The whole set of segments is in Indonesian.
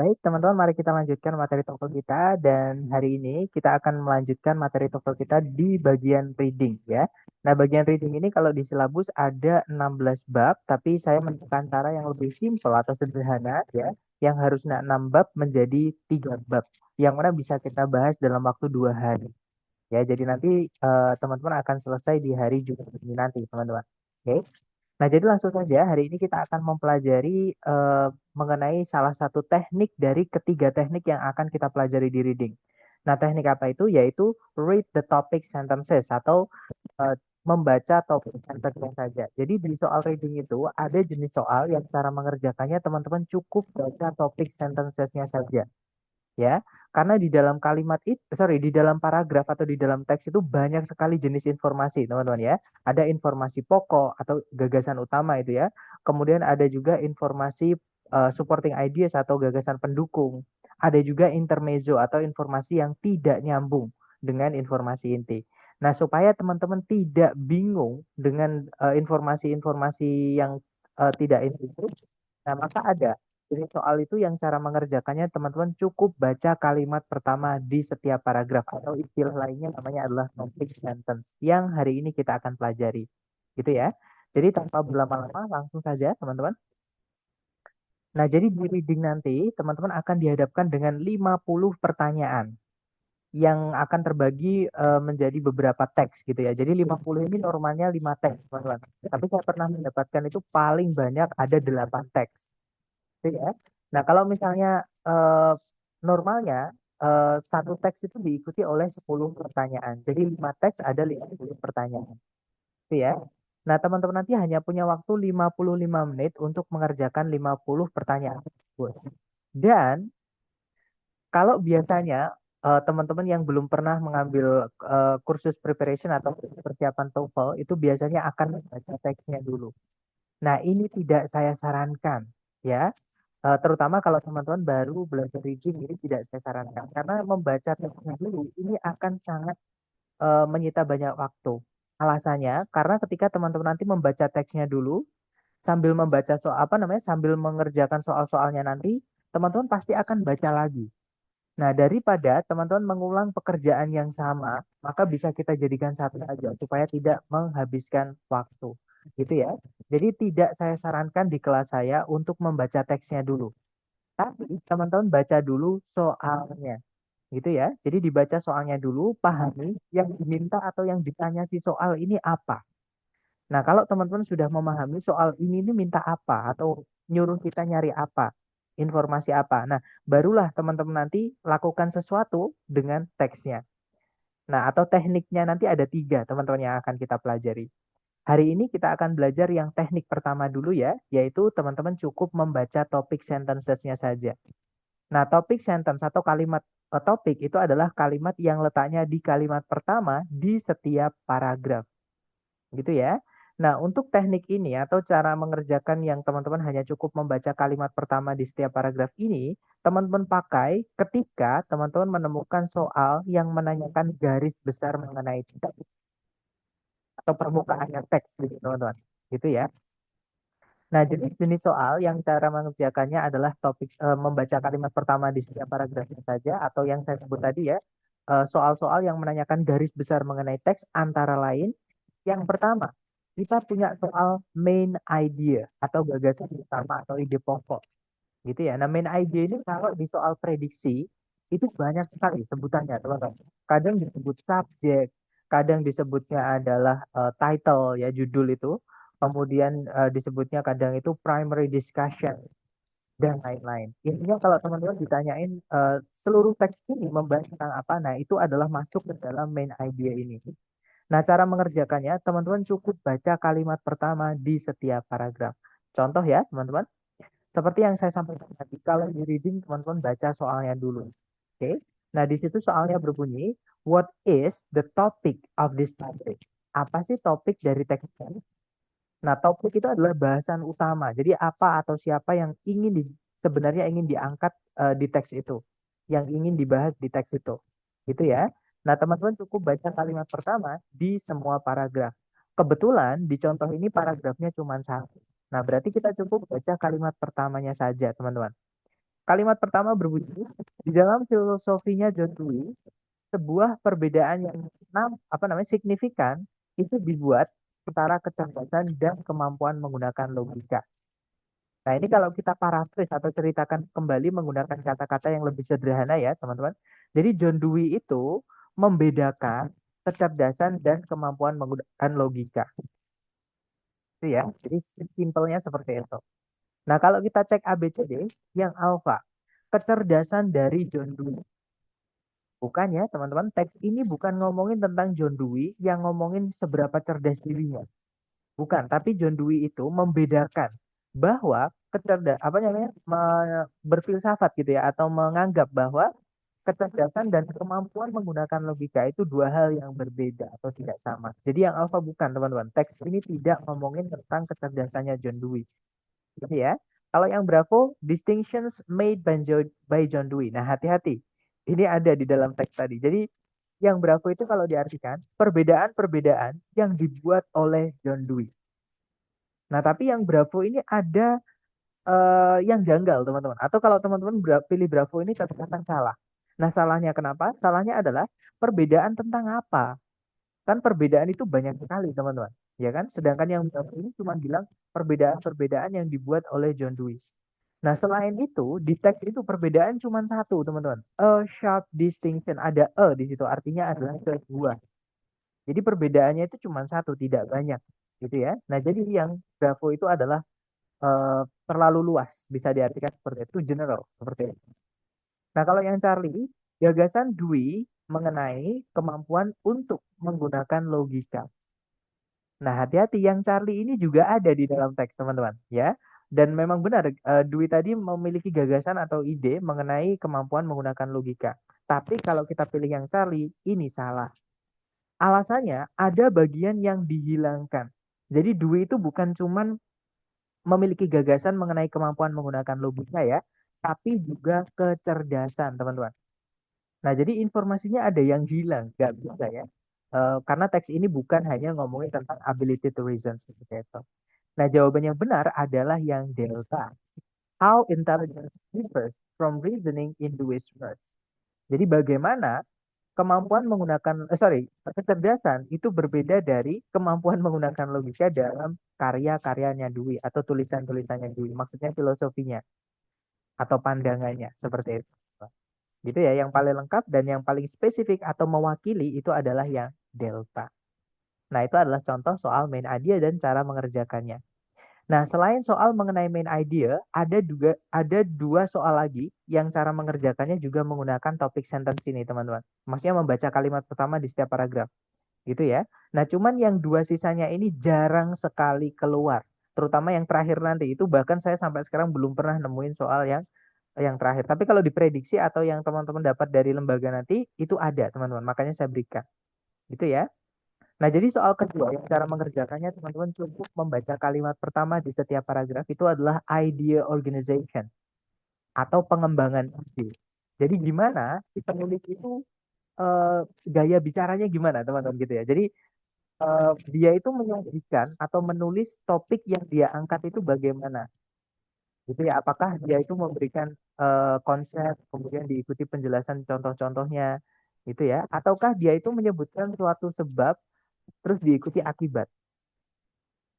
Baik, teman-teman, mari kita lanjutkan materi TOEFL kita dan hari ini kita akan melanjutkan materi TOEFL kita di bagian reading ya. Nah, bagian reading ini kalau di silabus ada 16 bab, tapi saya menemukan cara yang lebih simpel atau sederhana ya, yang harusnya 6 bab menjadi 3 bab, yang mana bisa kita bahas dalam waktu 2 hari. Ya, jadi nanti teman-teman akan selesai di hari Jumat ini nanti, teman-teman. Oke. Nah, jadi langsung saja hari ini kita akan mempelajari mengenai salah satu teknik dari ketiga teknik yang akan kita pelajari di reading. Nah, teknik apa itu? Yaitu read the topic sentences atau eh, membaca topik sentence saja. Jadi di soal reading itu ada jenis soal yang cara mengerjakannya teman-teman cukup baca topik sentences-nya saja ya. Karena di dalam kalimat itu, di dalam paragraf atau di dalam teks itu banyak sekali jenis informasi, teman-teman ya. Ada informasi pokok atau gagasan utama itu ya. Kemudian ada juga informasi supporting ideas atau gagasan pendukung. Ada juga intermezzo atau informasi yang tidak nyambung dengan informasi inti. Nah, supaya teman-teman tidak bingung dengan informasi-informasi yang tidak inti itu, nah maka ada jadi soal itu yang cara mengerjakannya teman-teman cukup baca kalimat pertama di setiap paragraf atau istilah lainnya namanya adalah topic sentence yang hari ini kita akan pelajari. Gitu ya. Jadi tanpa berlama-lama langsung saja teman-teman. Nah, jadi di reading nanti teman-teman akan dihadapkan dengan 50 pertanyaan yang akan terbagi menjadi beberapa teks gitu ya. Jadi 50 ini normalnya 5 teks, teman-teman. Tapi saya pernah mendapatkan itu paling banyak ada 8 teks. Gitu ya. Nah, kalau misalnya normalnya satu teks itu diikuti oleh 10 pertanyaan. Jadi 5 teks ada 50 pertanyaan. Gitu ya. Nah, teman-teman nanti hanya punya waktu 55 menit untuk mengerjakan 50 pertanyaan tersebut. Dan kalau biasanya teman-teman yang belum pernah mengambil kursus preparation atau persiapan TOEFL itu biasanya akan membaca teksnya dulu. Nah, ini tidak saya sarankan ya. Terutama kalau teman-teman baru belajar reading ini tidak saya sarankan karena membaca teksnya dulu ini akan sangat menyita banyak waktu. Alasannya karena ketika teman-teman nanti membaca teksnya dulu sambil membaca soal apa namanya sambil mengerjakan soal-soalnya nanti teman-teman pasti akan baca lagi. Nah, daripada teman-teman mengulang pekerjaan yang sama, maka bisa kita jadikan satu aja supaya tidak menghabiskan waktu. Gitu ya. Jadi tidak saya sarankan di kelas saya untuk membaca teksnya dulu. Tapi teman-teman baca dulu soalnya, gitu ya. Jadi dibaca soalnya dulu, pahami yang diminta atau yang ditanya si soal ini apa. Nah, kalau teman-teman sudah memahami soal ini minta apa atau nyuruh kita nyari apa, informasi apa. Nah, barulah teman-teman nanti lakukan sesuatu dengan teksnya. Nah, atau tekniknya nanti ada 3 teman-teman yang akan kita pelajari. Hari ini kita akan belajar yang teknik pertama dulu ya, yaitu teman-teman cukup membaca topik sentences-nya saja. Nah, topik sentence atau kalimat topik itu adalah kalimat yang letaknya di kalimat pertama di setiap paragraf. Gitu ya. Nah, untuk teknik ini atau cara mengerjakan yang teman-teman hanya cukup membaca kalimat pertama di setiap paragraf ini, teman-teman pakai ketika teman-teman menemukan soal yang menanyakan garis besar mengenai teks atau permukaannya teks gitu, teman-teman. Gitu ya. Nah, jenis-jenis soal yang cara mengerjakannya adalah topik membaca kalimat pertama di setiap paragrafnya saja atau yang saya sebut tadi ya, soal-soal yang menanyakan garis besar mengenai teks antara lain yang pertama, kita punya soal main idea atau gagasan utama atau ide pokok gitu ya. Nah, main idea ini kalau di soal prediksi itu banyak sekali sebutannya, teman-teman. Kadang disebut subjek, kadang disebutnya adalah title ya, judul itu. Kemudian disebutnya kadang itu primary discussion dan lain-lain. Intinya kalau teman-teman ditanyain seluruh teks ini membahas tentang apa, nah itu adalah masuk ke dalam main idea ini. Nah, cara mengerjakannya, teman-teman cukup baca kalimat pertama di setiap paragraf. Contoh ya, teman-teman. Seperti yang saya sampaikan tadi, kalau di reading teman-teman baca soalnya dulu. Oke. Nah, di situ soalnya berbunyi, what is the topic of this topic? Apa sih topik dari teks ini? Nah, topik itu adalah bahasan utama. Jadi apa atau siapa yang sebenarnya ingin diangkat di teks itu, yang ingin dibahas di teks itu. Gitu ya. Nah, teman-teman cukup baca kalimat pertama di semua paragraf. Kebetulan di contoh ini paragrafnya cuma satu. Nah, berarti kita cukup baca kalimat pertamanya saja, teman-teman. Kalimat pertama berbunyi, di dalam filosofinya John Dewey, sebuah perbedaan yang signifikan itu dibuat antara kecerdasan dan kemampuan menggunakan logika. Nah, ini kalau kita paraphrase atau ceritakan kembali menggunakan kata-kata yang lebih sederhana ya, teman-teman. Jadi John Dewey itu membedakan kecerdasan dan kemampuan menggunakan logika. Itu ya. Jadi simpelnya seperti itu. Nah, kalau kita cek ABCD yang alfa, kecerdasan dari John Dewey. Bukan ya, teman-teman. Teks ini bukan ngomongin tentang John Dewey yang ngomongin seberapa cerdas dirinya. Bukan, tapi John Dewey itu membedakan bahwa berfilsafat gitu ya, atau menganggap bahwa kecerdasan dan kemampuan menggunakan logika itu dua hal yang berbeda atau tidak sama. Jadi yang alfa bukan, teman-teman. Teks ini tidak ngomongin tentang kecerdasannya John Dewey. Gitu ya. Kalau yang Bravo, distinctions made by John Dewey. Nah, hati-hati. Ini ada di dalam teks tadi. Jadi yang Bravo itu kalau diartikan perbedaan-perbedaan yang dibuat oleh John Dewey. Nah, tapi yang Bravo ini ada yang janggal, teman-teman. Atau kalau teman-teman pilih Bravo ini tetap akan salah. Nah, salahnya kenapa? Salahnya adalah perbedaan tentang apa? Kan perbedaan itu banyak sekali, teman-teman. Ya kan? Sedangkan yang Bravo ini cuma bilang perbedaan-perbedaan yang dibuat oleh John Dewey. Nah, selain itu, di teks itu perbedaan cuma satu, teman-teman. A sharp distinction. Ada di situ. Artinya adalah kedua. Jadi perbedaannya itu cuma satu, tidak banyak. Gitu ya. Nah, jadi yang Bravo itu adalah terlalu luas. Bisa diartikan seperti itu, general. Seperti itu. Nah, kalau yang Charlie, gagasan Dewey mengenai kemampuan untuk menggunakan logika. Nah, hati-hati, yang Charlie ini juga ada di dalam teks, teman-teman, ya. Dan memang benar, Dewey tadi memiliki gagasan atau ide mengenai kemampuan menggunakan logika. Tapi kalau kita pilih yang Charlie, ini salah. Alasannya ada bagian yang dihilangkan. Jadi Dewey itu bukan cuman memiliki gagasan mengenai kemampuan menggunakan logika ya, tapi juga kecerdasan, teman-teman. Nah, jadi informasinya ada yang hilang, nggak bisa ya. Karena teks ini bukan hanya ngomongin tentang ability to reason seperti itu. Nah, jawaban yang benar adalah yang delta. How intelligence differs from reasoning in Dewey's words. Jadi bagaimana kemampuan menggunakan, kecerdasan itu berbeda dari kemampuan menggunakan logika dalam karya-karyanya Dewey atau tulisan-tulisannya Dewey. Maksudnya filosofinya atau pandangannya seperti itu. Gitu ya, yang paling lengkap dan yang paling spesifik atau mewakili itu adalah yang delta. Nah, itu adalah contoh soal main idea dan cara mengerjakannya. Nah, selain soal mengenai main idea, ada dua soal lagi yang cara mengerjakannya juga menggunakan topik sentence ini, teman-teman. Maksudnya membaca kalimat pertama di setiap paragraf. Gitu ya. Nah, cuman yang dua sisanya ini jarang sekali keluar. Terutama yang terakhir nanti. Itu bahkan saya sampai sekarang belum pernah nemuin soal yang terakhir. Tapi kalau diprediksi atau yang teman-teman dapat dari lembaga nanti, itu ada, teman-teman. Makanya saya berikan. Gitu ya. Nah, jadi soal kedua yang cara mengerjakannya, teman-teman cukup membaca kalimat pertama di setiap paragraf itu adalah idea organization atau pengembangan ide. Jadi gimana si penulis itu gaya bicaranya gimana, teman-teman gitu ya. Jadi dia itu menyajikan atau menulis topik yang dia angkat itu bagaimana. Gitu ya, apakah dia itu memberikan konsep, kemudian diikuti penjelasan contoh-contohnya, gitu ya, ataukah dia itu menyebutkan suatu sebab, terus diikuti akibat,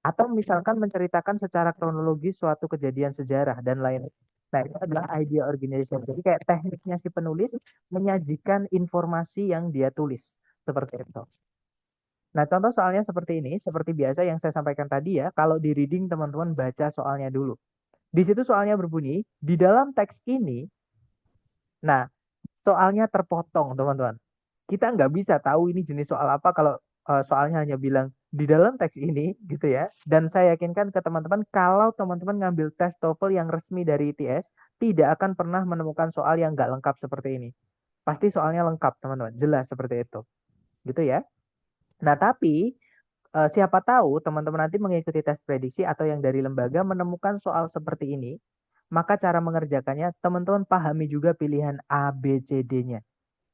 atau misalkan menceritakan secara kronologis suatu kejadian sejarah dan lain. Nah, itu adalah idea organization. Jadi kayak tekniknya si penulis menyajikan informasi yang dia tulis, seperti itu. Nah, contoh soalnya seperti ini, seperti biasa yang saya sampaikan tadi ya, kalau di reading teman-teman baca soalnya dulu. Di situ soalnya berbunyi, di dalam teks ini, nah, soalnya terpotong, teman-teman. Kita nggak bisa tahu ini jenis soal apa kalau soalnya hanya bilang di dalam teks ini, gitu ya. Dan saya yakinkan ke teman-teman, kalau teman-teman ngambil tes TOEFL yang resmi dari ITS, tidak akan pernah menemukan soal yang nggak lengkap seperti ini. Pasti soalnya lengkap, teman-teman. Jelas seperti itu. Gitu ya. Nah, tapi siapa tahu teman-teman nanti mengikuti tes prediksi atau yang dari lembaga menemukan soal seperti ini, maka cara mengerjakannya teman-teman pahami juga pilihan A, B, C, D-nya.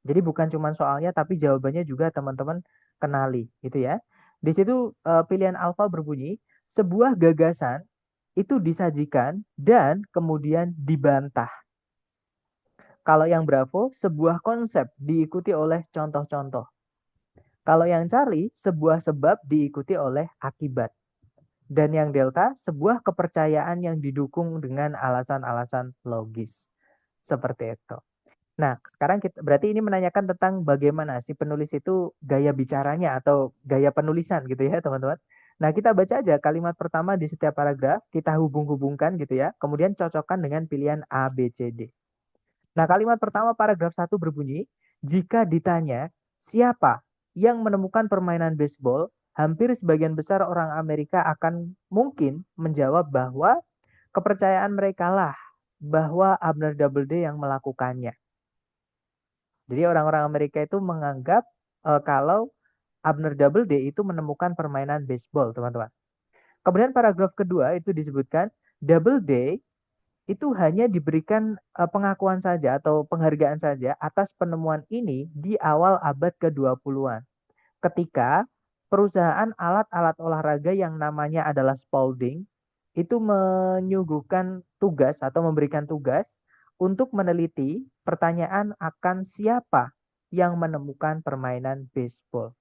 Jadi bukan cuma soalnya tapi jawabannya juga teman-teman kenali gitu ya. Di situ pilihan alfa berbunyi, sebuah gagasan itu disajikan dan kemudian dibantah. Kalau yang Bravo, sebuah konsep diikuti oleh contoh-contoh. Kalau yang Charlie, sebuah sebab diikuti oleh akibat. Dan yang Delta, sebuah kepercayaan yang didukung dengan alasan-alasan logis. Seperti itu. Nah, sekarang kita berarti ini menanyakan tentang bagaimana si penulis itu gaya bicaranya atau gaya penulisan gitu ya, teman-teman. Nah, kita baca aja kalimat pertama di setiap paragraf, kita hubung-hubungkan gitu ya, kemudian cocokkan dengan pilihan A, B, C, D. Nah, kalimat pertama paragraf 1 berbunyi, jika ditanya siapa yang menemukan permainan baseball, hampir sebagian besar orang Amerika akan mungkin menjawab bahwa kepercayaan mereka lah bahwa Abner Doubleday yang melakukannya. Jadi orang-orang Amerika itu menganggap kalau Abner Doubleday itu menemukan permainan baseball, teman-teman. Kemudian paragraf kedua itu disebutkan Doubleday itu hanya diberikan pengakuan saja atau penghargaan saja atas penemuan ini di awal abad ke-20-an. Ketika perusahaan alat-alat olahraga yang namanya adalah Spalding itu menyuguhkan tugas atau memberikan tugas untuk meneliti pertanyaan akan siapa yang menemukan permainan baseball.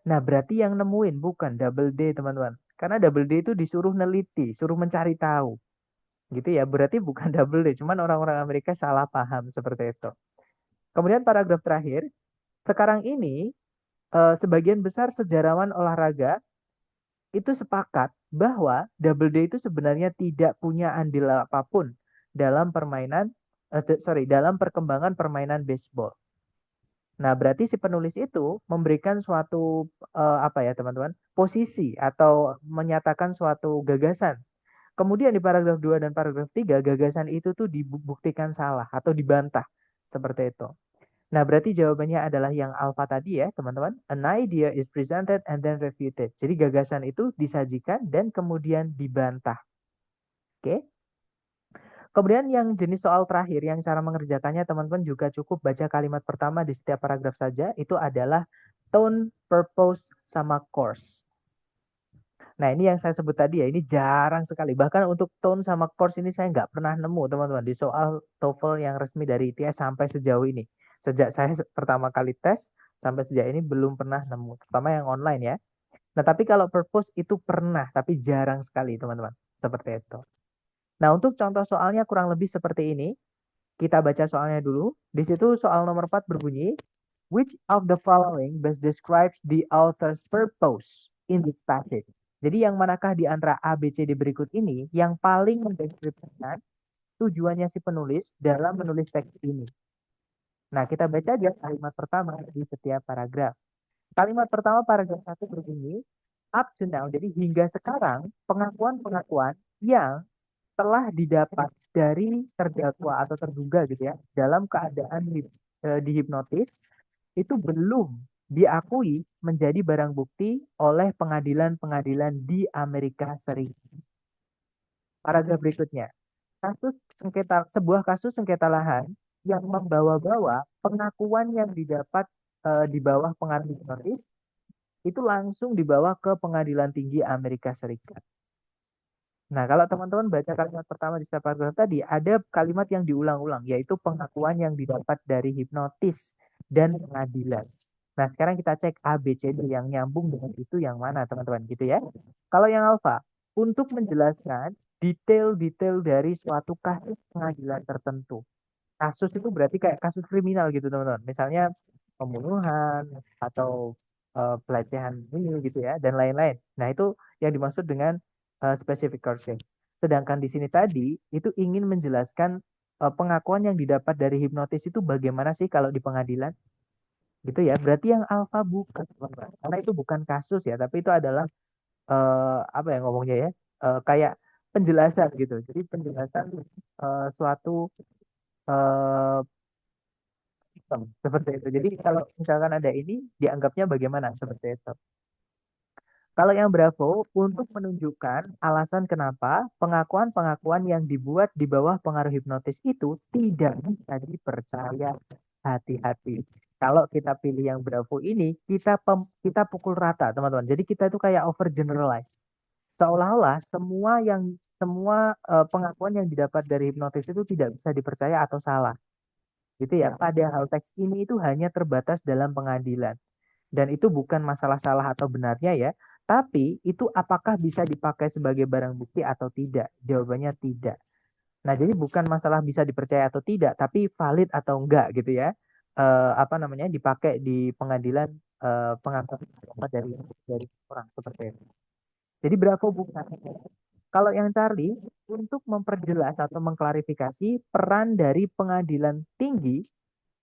Nah, berarti yang nemuin bukan Double D, teman-teman. Karena Double D itu disuruh neliti, suruh mencari tahu. Gitu ya, berarti bukan Double D, cuman orang-orang Amerika salah paham seperti itu. Kemudian paragraf terakhir, sekarang ini sebagian besar sejarawan olahraga itu sepakat bahwa Double D itu sebenarnya tidak punya andil apapun dalam permainan dalam perkembangan permainan baseball. Nah, berarti si penulis itu memberikan suatu apa ya, teman-teman? Posisi atau menyatakan suatu gagasan. Kemudian di paragraf 2 dan paragraf 3 gagasan itu tuh dibuktikan salah atau dibantah seperti itu. Nah, berarti jawabannya adalah yang alfa tadi ya, teman-teman. An idea is presented and then refuted. Jadi gagasan itu disajikan dan kemudian dibantah. Oke. Kemudian yang jenis soal terakhir, yang cara mengerjakannya teman-teman juga cukup baca kalimat pertama di setiap paragraf saja. Itu adalah tone, purpose, sama course. Nah, ini yang saya sebut tadi ya, ini jarang sekali. Bahkan untuk tone sama course ini saya nggak pernah nemu, teman-teman. Di soal TOEFL yang resmi dari ITS sampai sejauh ini. Sejak saya pertama kali tes, sampai sejak ini belum pernah nemu. Terutama yang online ya. Nah, tapi kalau purpose itu pernah, tapi jarang sekali, teman-teman. Seperti itu. Nah, untuk contoh soalnya kurang lebih seperti ini. Kita baca soalnya dulu. Di situ soal nomor 4 berbunyi, which of the following best describes the author's purpose in this passage? Jadi yang manakah di antara A, B, C, D berikut ini yang paling mendeskripsikan tujuannya si penulis dalam menulis teks ini? Nah, kita baca aja kalimat pertama di setiap paragraf. Kalimat pertama paragraf 1 berbunyi, up to now, jadi hingga sekarang pengakuan-pengakuan yang telah didapat dari terdakwa atau terduga gitu ya dalam keadaan dihipnotis itu belum diakui menjadi barang bukti oleh pengadilan-pengadilan di Amerika Serikat. Paragraf berikutnya, sebuah kasus sengketa lahan yang membawa-bawa pengakuan yang didapat di bawah pengaruh hipnotis itu langsung dibawa ke Pengadilan Tinggi Amerika Serikat. Nah, kalau teman-teman baca kalimat pertama di setiap paragraf tadi, ada kalimat yang diulang-ulang, yaitu pengakuan yang didapat dari hipnotis dan pengadilan. Nah, sekarang kita cek A, B, C, D yang nyambung dengan itu yang mana, teman-teman, gitu ya. Kalau yang alfa, untuk menjelaskan detail-detail dari suatu kasus pengadilan tertentu. Kasus itu berarti kayak kasus kriminal gitu, teman-teman. Misalnya pembunuhan atau pelecehan ini gitu ya, dan lain-lain. Nah, itu yang dimaksud dengan specific court case. Sedangkan di sini tadi itu ingin menjelaskan pengakuan yang didapat dari hipnotis itu bagaimana sih kalau di pengadilan gitu ya. Berarti yang alfa bukan, teman-teman. Karena itu bukan kasus ya, tapi itu adalah apa ya ngomongnya ya, kayak penjelasan gitu. Jadi penjelasan suatu eh, seperti itu. Jadi kalau misalkan ada ini dianggapnya bagaimana seperti itu. Kalau yang Bravo untuk menunjukkan alasan kenapa pengakuan-pengakuan yang dibuat di bawah pengaruh hipnotis itu tidak bisa dipercaya, hati-hati. Kalau kita pilih yang Bravo ini, kita pukul rata, teman-teman. Jadi kita itu kayak overgeneralize. Seolah-olah semua pengakuan yang didapat dari hipnotis itu tidak bisa dipercaya atau salah. Gitu ya. Padahal teks ini itu hanya terbatas dalam pengadilan. Dan itu bukan masalah salah atau benarnya ya, tapi itu apakah bisa dipakai sebagai barang bukti atau tidak? Jawabannya tidak. Nah, jadi bukan masalah bisa dipercaya atau tidak, tapi valid atau enggak gitu ya. Apa namanya dipakai di pengadilan pengakuan dari orang seperti itu. Jadi bravo bukan. Kalau yang Charlie untuk memperjelas atau mengklarifikasi peran dari pengadilan tinggi.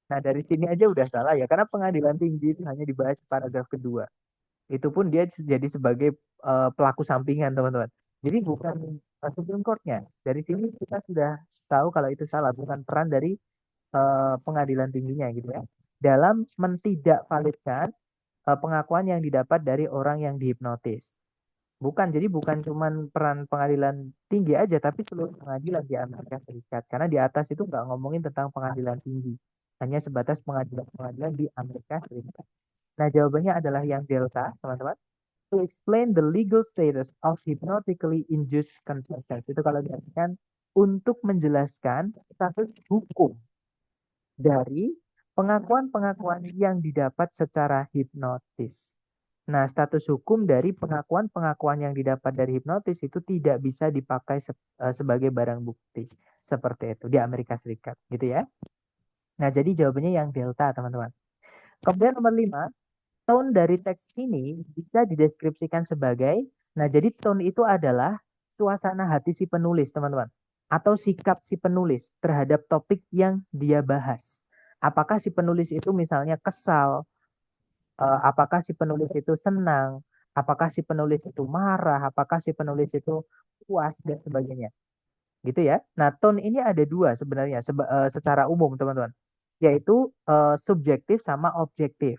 Nah, dari sini aja udah salah ya, karena pengadilan tinggi itu hanya dibahas paragraf kedua. Itu pun dia jadi sebagai pelaku sampingan, teman-teman. Jadi bukan Supreme Court-nya. Dari sini kita sudah tahu kalau itu salah, bukan peran dari pengadilan tingginya gitu ya. Dalam mentidakvalidkan pengakuan yang didapat dari orang yang dihipnotis. Bukan, jadi bukan cuman peran pengadilan tinggi aja, tapi seluruh pengadilan di Amerika Serikat. Karena di atas itu nggak ngomongin tentang pengadilan tinggi. Hanya sebatas pengadilan-pengadilan di Amerika Serikat. Nah, jawabannya adalah yang delta, teman-teman. To explain the legal status of hypnotically induced conversions. Itu kalau diartikan untuk menjelaskan status hukum dari pengakuan-pengakuan yang didapat secara hipnotis. Nah, status hukum dari pengakuan-pengakuan yang didapat dari hipnotis itu tidak bisa dipakai sebagai barang bukti. Seperti itu di Amerika Serikat, gitu ya. Nah, jadi jawabannya yang delta, teman-teman. Kemudian nomor 5, tone dari teks ini bisa dideskripsikan sebagai, nah jadi tone itu adalah suasana hati si penulis, teman-teman. Atau sikap si penulis terhadap topik yang dia bahas. Apakah si penulis itu misalnya kesal, apakah si penulis itu senang, apakah si penulis itu marah, apakah si penulis itu puas, dan sebagainya. Gitu ya. Nah, tone ini ada dua sebenarnya secara umum, teman-teman. Yaitu subjektif sama objektif.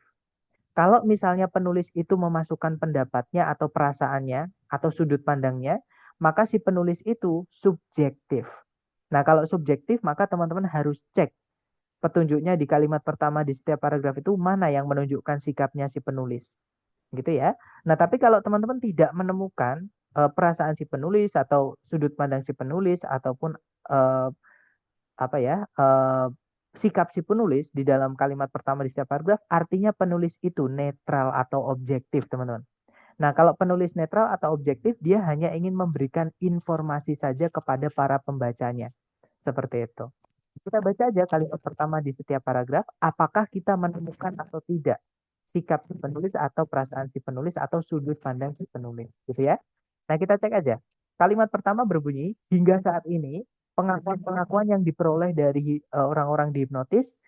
Kalau misalnya penulis itu memasukkan pendapatnya atau perasaannya atau sudut pandangnya, maka si penulis itu subjektif. Nah, kalau subjektif, maka teman-teman harus cek petunjuknya di kalimat pertama di setiap paragraf itu mana yang menunjukkan sikapnya si penulis. Gitu ya. Nah, tapi kalau teman-teman tidak menemukan perasaan si penulis atau sudut pandang si penulis ataupun eh, apa ya sikap si penulis di dalam kalimat pertama di setiap paragraf, artinya penulis itu netral atau objektif, teman-teman. Nah, kalau penulis netral atau objektif, dia hanya ingin memberikan informasi saja kepada para pembacanya. Seperti itu. Kita baca aja kalimat pertama di setiap paragraf, apakah kita menemukan atau tidak sikap si penulis atau perasaan si penulis atau sudut pandang si penulis, gitu ya. Nah, kita cek aja. Kalimat pertama berbunyi, hingga saat ini pengakuan-pengakuan yang diperoleh dari orang-orang dihipnotis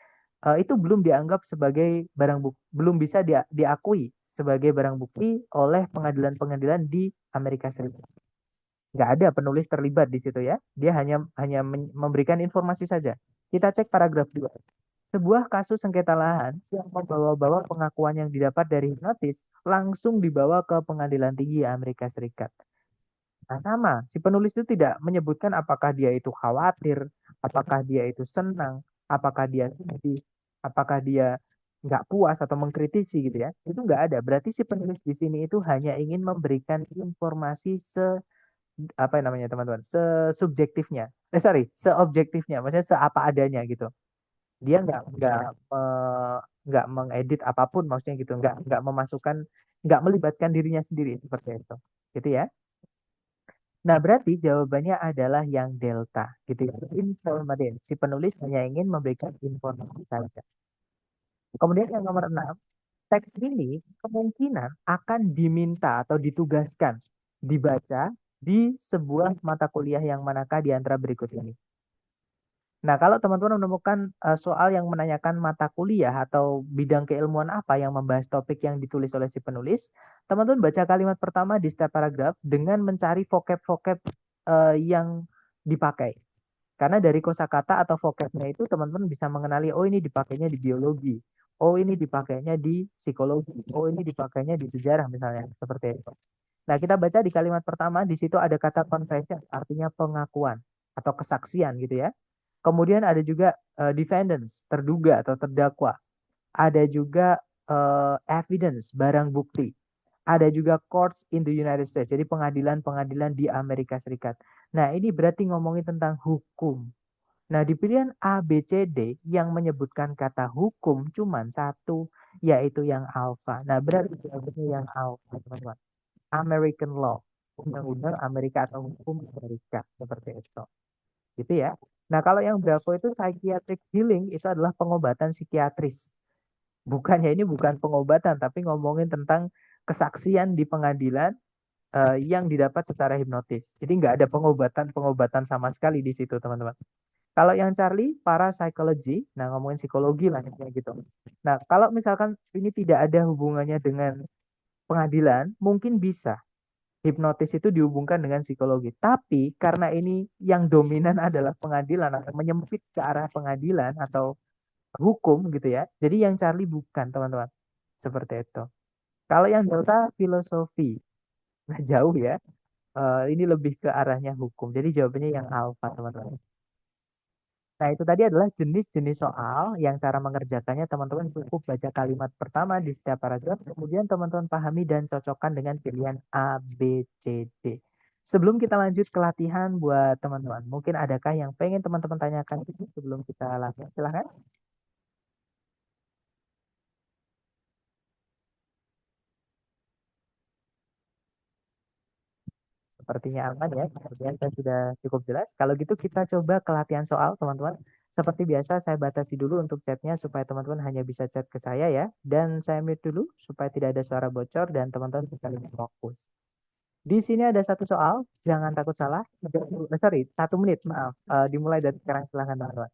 itu belum dianggap sebagai barang bukti, belum bisa diakui sebagai barang bukti oleh pengadilan-pengadilan di Amerika Serikat. Nggak ada penulis terlibat di situ ya. Dia hanya memberikan informasi saja. Kita cek paragraf 2. Sebuah kasus sengketa lahan yang membawa-bawa pengakuan yang didapat dari hipnotis langsung dibawa ke pengadilan tinggi Amerika Serikat. Nah, sama, si penulis itu tidak menyebutkan apakah dia itu khawatir, apakah dia itu senang, apakah dia sedih, apakah dia nggak puas atau mengkritisi gitu ya. Itu nggak ada. Berarti si penulis di sini itu hanya ingin memberikan informasi apa namanya teman-teman, sesubjektifnya. Seobjektifnya, maksudnya seapa adanya gitu. Dia nggak mengedit apapun, maksudnya gitu, nggak memasukkan, nggak melibatkan dirinya sendiri seperti itu, gitu ya. Nah, berarti jawabannya adalah yang delta, gitu ya. Informatif. Si penulis hanya ingin memberikan informasi saja. Kemudian yang nomor 6, teks ini kemungkinan akan diminta atau ditugaskan dibaca di sebuah mata kuliah yang manakah di antara berikut ini. Nah, kalau teman-teman menemukan soal yang menanyakan mata kuliah atau bidang keilmuan apa yang membahas topik yang ditulis oleh si penulis, teman-teman baca kalimat pertama di setiap paragraf dengan mencari vocab-vocab yang dipakai. Karena dari kosakata atau vocabnya itu teman-teman bisa mengenali, oh ini dipakainya di biologi, oh ini dipakainya di psikologi, oh ini dipakainya di sejarah misalnya, seperti itu. Nah, kita baca di kalimat pertama, di situ ada kata confession, artinya pengakuan atau kesaksian gitu ya. Kemudian ada juga defendants, terduga atau terdakwa. Ada juga evidence, barang bukti. Ada juga courts in the United States, jadi pengadilan-pengadilan di Amerika Serikat. Nah, ini berarti ngomongin tentang hukum. Nah, di pilihan A, B, C, D yang menyebutkan kata hukum cuman satu, yaitu yang alfa. Nah, berarti jawabannya yang alfa, teman-teman. American law, undang-undang Amerika atau hukum Amerika, seperti itu. Gitu ya. Nah, kalau yang Bravo itu psychiatric healing itu adalah pengobatan psikiatris. Bukannya ini bukan pengobatan, tapi ngomongin tentang kesaksian di pengadilan yang didapat secara hipnotis. Jadi nggak ada pengobatan-pengobatan sama sekali di situ, teman-teman. Kalau yang Charlie, parapsychology, nah ngomongin psikologi lah kayak gitu. Nah, kalau misalkan ini tidak ada hubungannya dengan pengadilan, mungkin bisa hipnotis itu dihubungkan dengan psikologi. Tapi karena ini yang dominan adalah pengadilan atau menyempit ke arah pengadilan atau hukum gitu ya. Jadi yang Charlie bukan, teman-teman. Seperti itu. Kalau yang Delta filosofi, nah jauh ya. Ini lebih ke arahnya hukum. Jadi jawabannya yang alfa, teman-teman. Nah, itu tadi adalah jenis-jenis soal yang cara mengerjakannya teman-teman cukup baca kalimat pertama di setiap paragraf, kemudian teman-teman pahami dan cocokkan dengan pilihan A, B, C, D. Sebelum kita lanjut ke latihan buat teman-teman, mungkin adakah yang pengen teman-teman tanyakan sebelum kita latihan? Silahkan. Sepertinya aman ya, kemudian saya sudah cukup jelas. Kalau gitu kita coba ke latihan soal, teman-teman. Seperti biasa, saya batasi dulu untuk chatnya supaya teman-teman hanya bisa chat ke saya ya. Dan saya mute dulu supaya tidak ada suara bocor dan teman-teman bisa lebih fokus. Di sini ada satu soal, jangan takut salah. Sorry, 1 menit, maaf. Dimulai dari sekarang, silahkan teman-teman.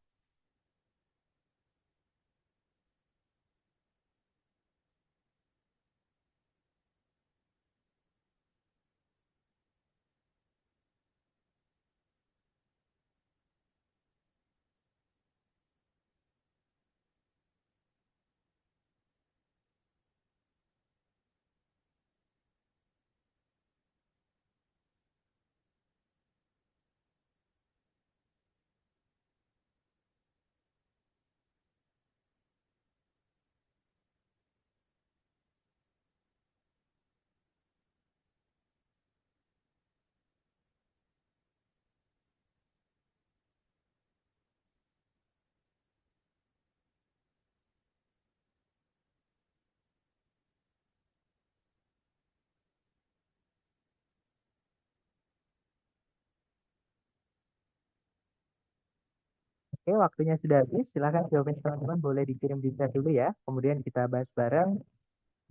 Oke, waktunya sudah habis. Silahkan jawaban teman-teman boleh dikirim di chat dulu ya. Kemudian kita bahas bareng.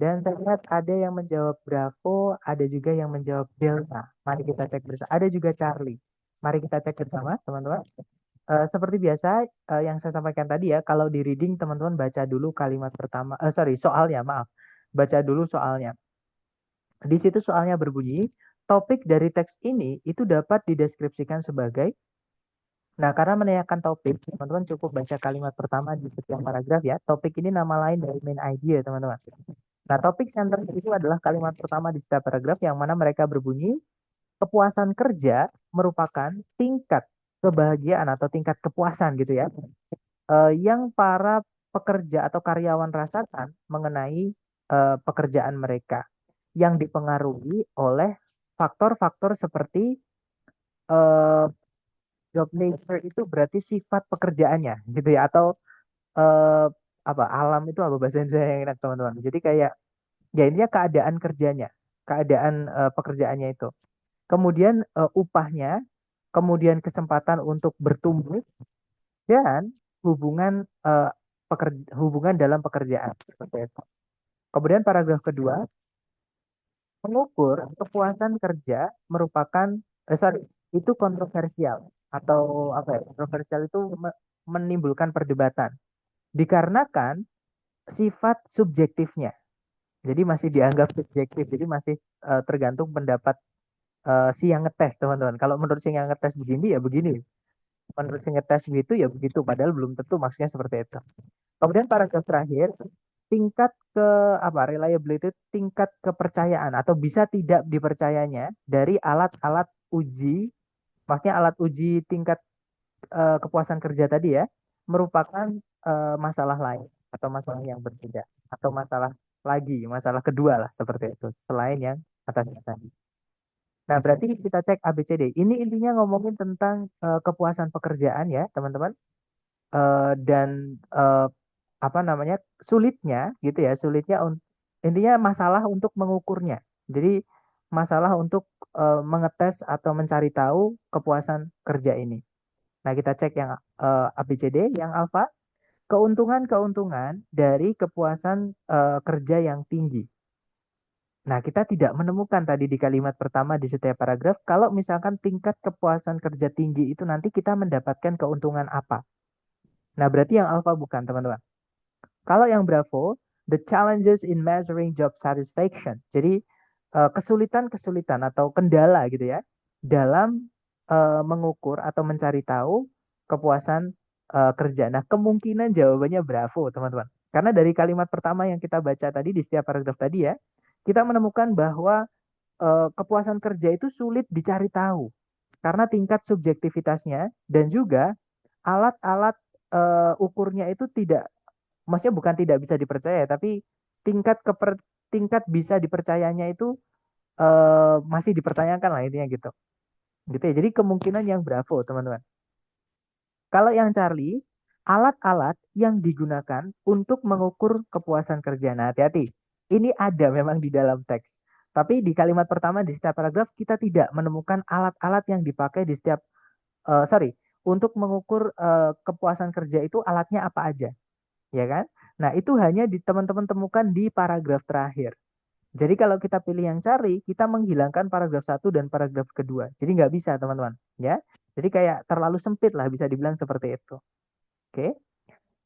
Dan saya lihat ada yang menjawab Bravo, ada juga yang menjawab Delta. Mari kita cek bersama. Ada juga Charlie. Mari kita cek bersama, teman-teman. Seperti biasa, yang saya sampaikan tadi ya, kalau di reading teman-teman baca dulu kalimat pertama, sorry, soalnya, maaf. Baca dulu soalnya. Di situ soalnya berbunyi, topik dari teks ini itu dapat dideskripsikan sebagai. Nah, karena menanyakan topik, teman-teman cukup baca kalimat pertama di setiap paragraf ya. Topik ini nama lain dari main idea, teman-teman. Nah, topik center itu adalah kalimat pertama di setiap paragraf yang mana mereka berbunyi, kepuasan kerja merupakan tingkat kebahagiaan atau tingkat kepuasan gitu ya, yang para pekerja atau karyawan rasakan mengenai pekerjaan mereka yang dipengaruhi oleh faktor-faktor seperti eh, job nature itu berarti sifat pekerjaannya gitu ya, atau eh, apa alam itu apa bahasa Indonesia yang enak teman-teman. Jadi kayak ya intinya keadaan kerjanya, keadaan pekerjaannya itu. Kemudian upahnya, kemudian kesempatan untuk bertumbuh dan hubungan hubungan dalam pekerjaan seperti itu. Kemudian paragraf kedua, mengukur kepuasan kerja merupakan sorry, itu kontroversial atau apa ya? Kontroversial itu menimbulkan perdebatan dikarenakan sifat subjektifnya. Jadi masih dianggap subjektif. Jadi masih tergantung pendapat si yang ngetes, teman-teman. Kalau menurut si yang ngetes begini ya begini. Menurut si ngetes begitu ya begitu. Padahal belum tentu maksudnya seperti itu. Kemudian paragraf terakhir, tingkat ke apa reliability, tingkat kepercayaan atau bisa tidak dipercayanya dari alat-alat uji, maksudnya alat uji tingkat kepuasan kerja tadi ya, merupakan masalah lain atau masalah yang berbeda atau masalah lagi, masalah kedua lah seperti itu selain yang atasnya tadi. Nah, berarti kita cek ABCD. Ini intinya ngomongin tentang kepuasan pekerjaan ya, teman-teman. Dan apa namanya sulitnya gitu ya, sulitnya intinya masalah untuk mengukurnya. Jadi masalah untuk mengetes atau mencari tahu kepuasan kerja ini. Nah, kita cek yang ABCD, yang alfa, keuntungan-keuntungan dari kepuasan kerja yang tinggi. Nah, kita tidak menemukan tadi di kalimat pertama di setiap paragraf, kalau misalkan tingkat kepuasan kerja tinggi itu nanti kita mendapatkan keuntungan apa. Nah, berarti yang alfa bukan, teman-teman. Kalau yang Bravo, the challenges in measuring job satisfaction. Jadi kesulitan-kesulitan atau kendala gitu ya dalam mengukur atau mencari tahu kepuasan kerja. Nah, kemungkinan jawabannya Bravo, teman-teman. Karena dari kalimat pertama yang kita baca tadi di setiap paragraf tadi ya, kita menemukan bahwa kepuasan kerja itu sulit dicari tahu karena tingkat subjektivitasnya dan juga alat-alat ukurnya itu tidak, maksudnya bukan tidak bisa dipercaya, tapi tingkat tingkat bisa dipercayanya itu masih dipertanyakan lah intinya gitu. Gitu ya. Jadi kemungkinan yang Bravo, teman-teman. Kalau yang Charlie, alat-alat yang digunakan untuk mengukur kepuasan kerja. Nah, hati-hati. Ini ada memang di dalam teks. Tapi di kalimat pertama di setiap paragraf kita tidak menemukan alat-alat yang dipakai di setiap sorry, untuk mengukur kepuasan kerja itu alatnya apa aja, ya kan? Nah, itu hanya di teman-teman temukan di paragraf terakhir. Jadi kalau kita pilih yang cari, kita menghilangkan paragraf satu dan paragraf kedua. Jadi nggak bisa, teman-teman. Ya, jadi kayak terlalu sempit lah bisa dibilang seperti itu. Oke.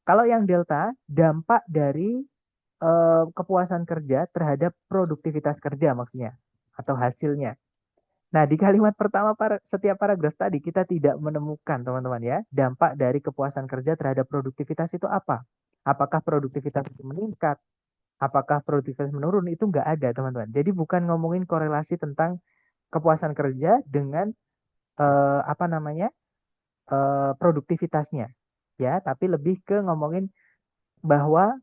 Kalau yang delta, dampak dari kepuasan kerja terhadap produktivitas kerja maksudnya atau hasilnya. Nah, di kalimat pertama setiap paragraf tadi kita tidak menemukan, teman-teman ya, dampak dari kepuasan kerja terhadap produktivitas itu apa? Apakah produktivitas itu meningkat? Apakah produktivitas menurun? Itu nggak ada, teman-teman. Jadi bukan ngomongin korelasi tentang kepuasan kerja dengan apa namanya produktivitasnya, ya, tapi lebih ke ngomongin bahwa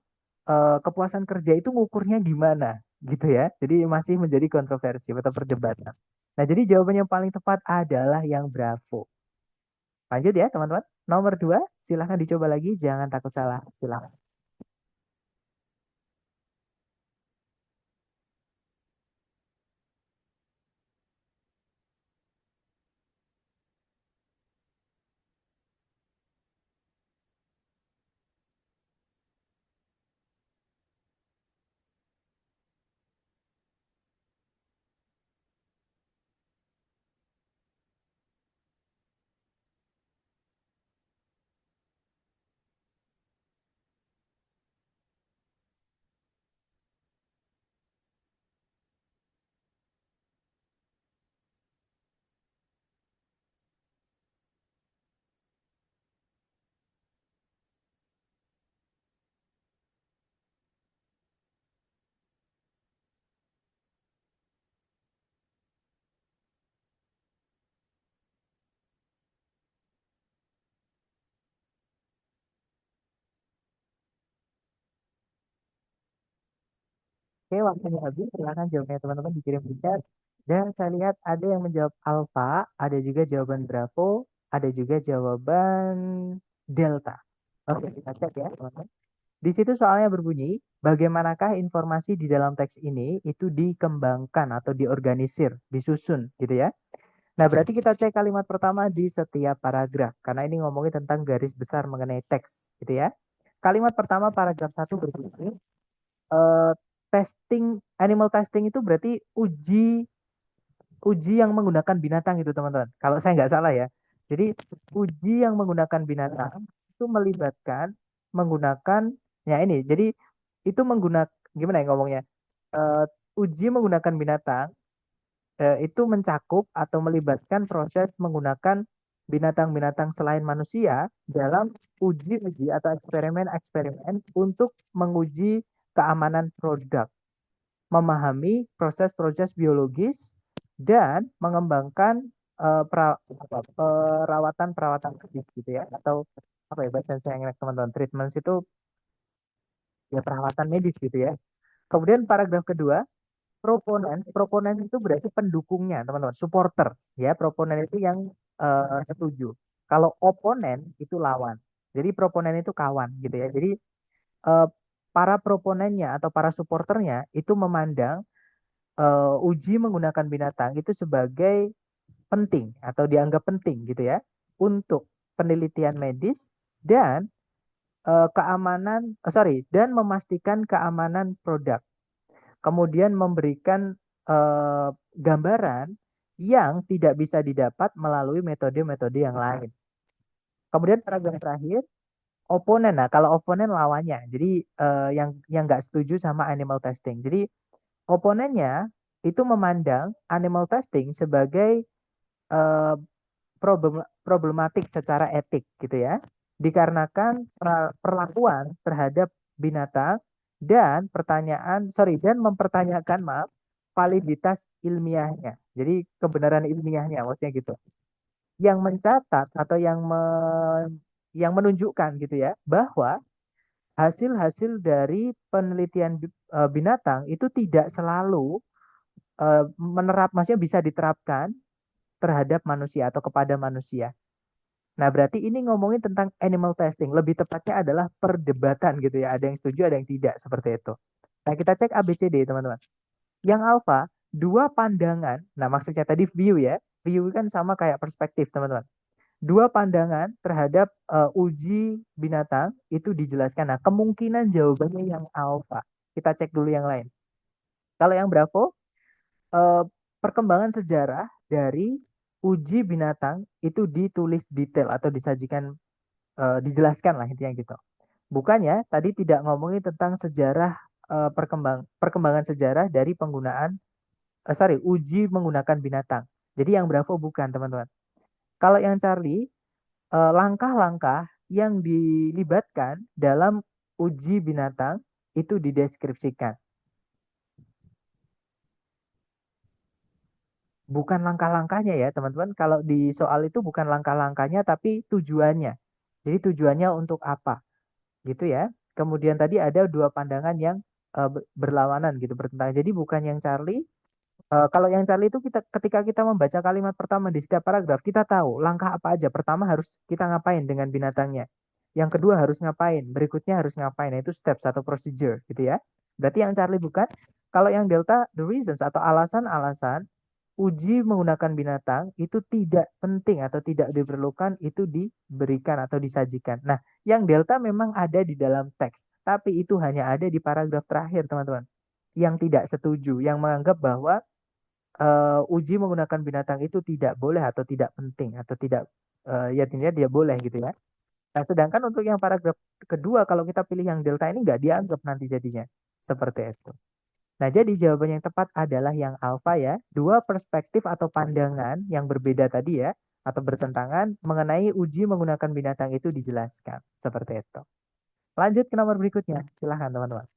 kepuasan kerja itu ngukurnya gimana, gitu ya. Jadi masih menjadi kontroversi atau perdebatan. Nah, jadi jawaban yang paling tepat adalah yang Bravo. Lanjut ya, teman-teman. Nomor dua, silahkan dicoba lagi, jangan takut salah. Silahkan. Oke, waktunya habis. Silahkan jawabnya teman-teman dikirim di chat. Dan saya lihat ada yang menjawab alfa, ada juga jawaban Bravo, ada juga jawaban Delta. Oke, kita cek ya, teman-teman. Di situ soalnya berbunyi, bagaimanakah informasi di dalam teks ini itu dikembangkan atau diorganisir, disusun, gitu ya. Nah, berarti kita cek kalimat pertama di setiap paragraf, karena ini ngomongin tentang garis besar mengenai teks, gitu ya. Kalimat pertama paragraf satu berbunyi, eh, testing, animal testing itu berarti uji uji yang menggunakan binatang itu, teman-teman. Kalau saya nggak salah ya. Jadi uji yang menggunakan binatang itu melibatkan menggunakan ya ini. Jadi itu menggunakan gimana ya ngomongnya? Eh, Uji menggunakan binatang itu mencakup atau melibatkan proses menggunakan binatang-binatang selain manusia dalam uji-uji atau eksperimen-eksperimen untuk menguji keamanan produk, memahami proses-proses biologis, dan mengembangkan perawatan-perawatan medis gitu ya, atau apa ya bahasa saya ingat teman-teman, treatments itu ya perawatan medis gitu ya. Kemudian paragraf kedua, proponen itu berarti pendukungnya, teman-teman, supporter, ya. Proponen itu yang setuju. Kalau oponen itu lawan. Jadi proponen itu kawan, gitu ya. Jadi eh, para proponennya atau para supporternya itu memandang uji menggunakan binatang itu sebagai penting atau dianggap penting, gitu ya, untuk penelitian medis dan dan memastikan keamanan produk. Kemudian memberikan gambaran yang tidak bisa didapat melalui metode-metode yang lain. Kemudian paragraf terakhir, oponen. Nah, kalau oponen lawannya, jadi yang nggak setuju sama animal testing. Jadi oponennya itu memandang animal testing sebagai eh, problematik secara etik, gitu ya, dikarenakan perlakuan terhadap binatang dan mempertanyakan, maaf, validitas ilmiahnya. Jadi kebenaran ilmiahnya, maksudnya gitu. Yang mencatat atau yang menunjukkan, gitu ya, bahwa hasil-hasil dari penelitian binatang itu tidak selalu maksudnya bisa diterapkan terhadap manusia atau kepada manusia. Nah, berarti ini ngomongin tentang animal testing. Lebih tepatnya adalah perdebatan, gitu ya. Ada yang setuju, ada yang tidak, seperti itu. Nah, kita cek ABCD, teman-teman. Yang alpha, dua pandangan. Nah, maksudnya tadi view, ya. View kan sama kayak perspektif, teman-teman. Dua pandangan terhadap uji binatang itu dijelaskan. Nah, kemungkinan jawabannya yang alpha. Kita cek dulu yang lain. Kalau yang Bravo, eh, perkembangan sejarah dari uji binatang itu ditulis detail atau disajikan, dijelaskan lah, intinya gitu. Bukannya tadi tidak ngomongin tentang sejarah, perkembangan sejarah dari uji menggunakan binatang. Jadi yang Bravo bukan, teman-teman. Kalau yang Charlie, langkah-langkah yang dilibatkan dalam uji binatang itu dideskripsikan. Bukan langkah-langkahnya, ya, teman-teman. Kalau di soal itu bukan langkah-langkahnya, tapi tujuannya. Jadi tujuannya untuk apa, gitu ya. Kemudian tadi ada dua pandangan yang berlawanan, gitu, bertentangan. Jadi bukan yang Charlie. Kalau yang Charlie itu ketika kita membaca kalimat pertama di setiap paragraf, kita tahu langkah apa aja. Pertama harus kita ngapain dengan binatangnya. Yang kedua harus ngapain. Berikutnya harus ngapain. Nah, itu steps atau procedure, gitu ya. Berarti yang Charlie bukan. Kalau yang Delta, the reasons atau alasan-alasan uji menggunakan binatang itu tidak penting atau tidak diperlukan itu diberikan atau disajikan. Nah, yang Delta memang ada di dalam teks, tapi itu hanya ada di paragraf terakhir, teman-teman. Yang tidak setuju, yang menganggap bahwa uji menggunakan binatang itu tidak boleh atau tidak penting atau tidak, ya intinya dia boleh, gitu ya. Nah, sedangkan untuk yang paragraf kedua, kalau kita pilih yang delta ini nggak dianggap nanti jadinya seperti itu. Nah, jadi jawaban yang tepat adalah yang alfa, ya. Dua perspektif atau pandangan yang berbeda tadi, ya, atau bertentangan mengenai uji menggunakan binatang itu dijelaskan seperti itu. Lanjut ke nomor berikutnya. Silahkan, teman-teman.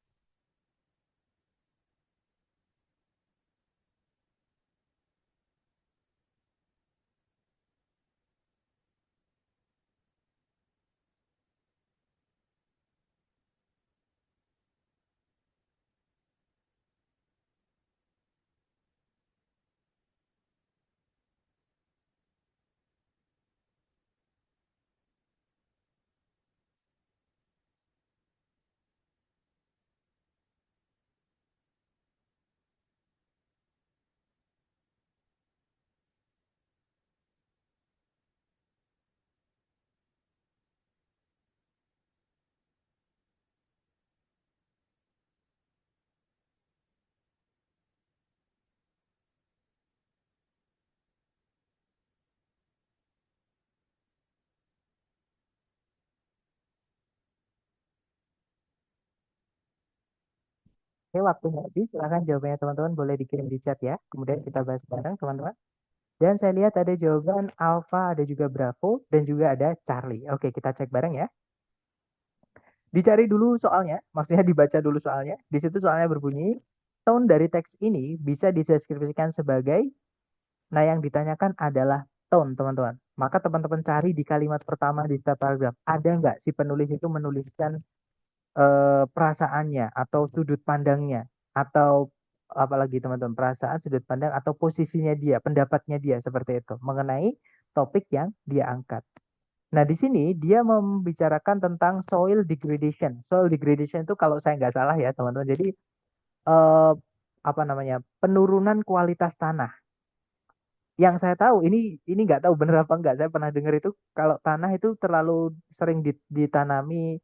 Oke, waktunya habis. Silahkan jawabannya, teman-teman, boleh dikirim di chat, ya. Kemudian kita bahas bareng, teman-teman. Dan saya lihat ada jawaban Alpha, ada juga Bravo, dan juga ada Charlie. Oke, kita cek bareng, ya. Dicari dulu soalnya, maksudnya dibaca dulu soalnya. Di situ soalnya berbunyi, tone dari teks ini bisa dideskripsikan sebagai, nah, yang ditanyakan adalah tone, teman-teman. Maka teman-teman cari di kalimat pertama di setiap paragraf. Ada nggak si penulis itu menuliskan perasaannya, atau sudut pandangnya, atau apalagi teman-teman, perasaan, sudut pandang, atau posisinya dia, pendapatnya dia seperti itu mengenai topik yang dia angkat. Nah, di sini dia membicarakan tentang soil degradation. Soil degradation itu kalau saya nggak salah ya teman-teman, jadi eh, apa namanya, penurunan kualitas tanah. Yang saya tahu ini nggak tahu benar apa nggak. Saya pernah dengar itu kalau tanah itu terlalu sering ditanami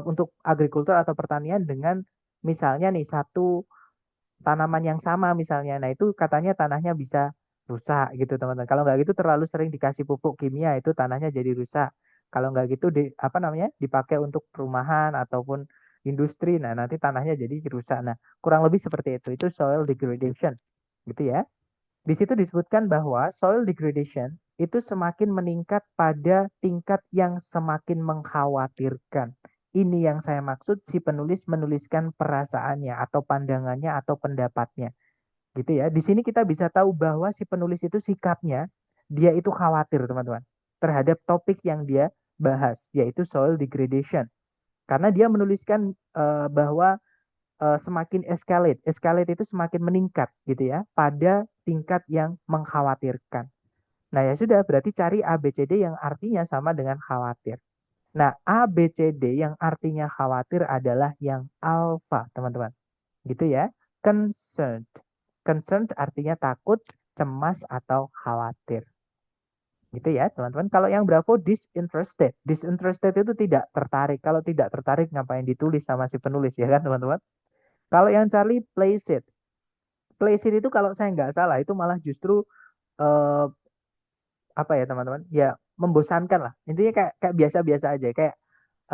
untuk agrikultur atau pertanian dengan misalnya nih satu tanaman yang sama misalnya. Nah, itu katanya tanahnya bisa rusak gitu, teman-teman. Kalau nggak gitu terlalu sering dikasih pupuk kimia itu tanahnya jadi rusak. Kalau nggak gitu apa namanya? Dipakai untuk perumahan ataupun industri. Nah, nanti tanahnya jadi rusak. Nah, kurang lebih seperti itu. Itu soil degradation. Gitu ya. Di situ disebutkan bahwa soil degradation itu semakin meningkat pada tingkat yang semakin mengkhawatirkan. Ini yang saya maksud, si penulis menuliskan perasaannya atau pandangannya atau pendapatnya. Gitu ya. Di sini kita bisa tahu bahwa si penulis itu sikapnya, dia itu khawatir, teman-teman, terhadap topik yang dia bahas, yaitu soil degradation. Karena dia menuliskan bahwa semakin escalate. Escalate itu semakin meningkat gitu ya pada tingkat yang mengkhawatirkan. Nah, ya sudah, berarti cari ABCD yang artinya sama dengan khawatir. Nah, ABCD yang artinya khawatir adalah yang alfa, teman-teman. Gitu ya. Concerned. Concerned artinya takut, cemas atau khawatir. Gitu ya, teman-teman. Kalau yang Bravo disinterested. Disinterested itu tidak tertarik. Kalau tidak tertarik ngapain ditulis sama si penulis ya kan, teman-teman? Kalau yang Charlie placid. Placid itu kalau saya nggak salah itu malah justru eh, apa ya teman-teman? Ya membosankan lah. Intinya kayak kayak biasa-biasa aja. Kayak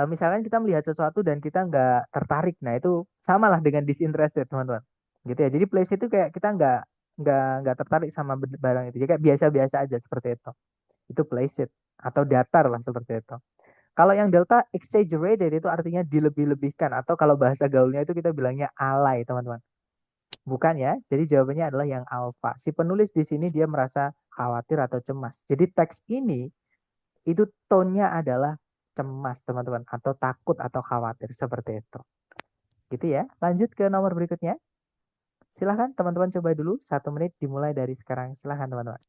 misalkan kita melihat sesuatu dan kita nggak tertarik. Nah itu sama lah dengan disinterested teman-teman. Gitu ya. Jadi placid itu kayak kita nggak tertarik sama barang itu. Jadi kayak biasa-biasa aja seperti itu. Itu placid atau datar lah seperti itu. Kalau yang delta exaggerated itu artinya dilebih-lebihkan atau kalau bahasa gaulnya itu kita bilangnya alay, teman-teman. Bukan ya. Jadi jawabannya adalah yang alfa. Si penulis di sini dia merasa khawatir atau cemas. Jadi teks ini itu tone-nya adalah cemas, teman-teman, atau takut atau khawatir seperti itu. Gitu ya. Lanjut ke nomor berikutnya. Silahkan teman-teman coba dulu. 1 menit dimulai dari sekarang. Silahkan teman-teman.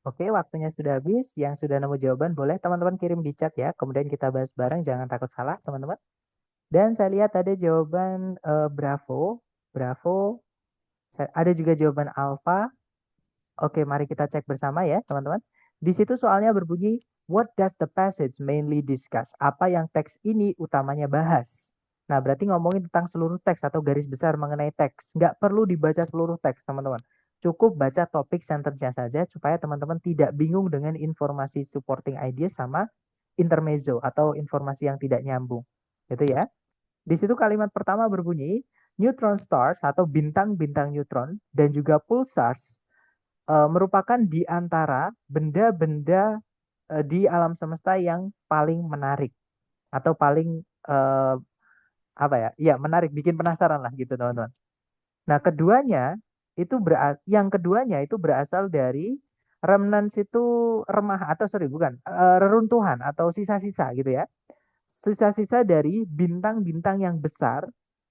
Oke, waktunya sudah habis. Yang sudah nemu jawaban boleh teman-teman kirim di chat ya. Kemudian kita bahas bareng. Jangan takut salah, teman-teman. Dan saya lihat ada jawaban Bravo. Bravo. Ada juga jawaban Alpha. Oke, mari kita cek bersama ya, teman-teman. Di situ soalnya berbunyi, what does the passage mainly discuss? Apa yang teks ini utamanya bahas? Nah, berarti ngomongin tentang seluruh teks atau garis besar mengenai teks. Nggak perlu dibaca seluruh teks, teman-teman. Cukup baca topik sentence-nya saja supaya teman-teman tidak bingung dengan informasi supporting idea sama intermezzo atau informasi yang tidak nyambung. Gitu ya. Di situ kalimat pertama berbunyi, neutron stars atau bintang-bintang neutron dan juga pulsars merupakan di antara benda-benda di alam semesta yang paling menarik atau paling eh, apa ya? Ya, menarik, bikin penasaran lah gitu, teman-teman. Nah, yang keduanya itu berasal dari remnants itu remah atau sorry bukan reruntuhan atau sisa-sisa gitu ya. Sisa-sisa dari bintang-bintang yang besar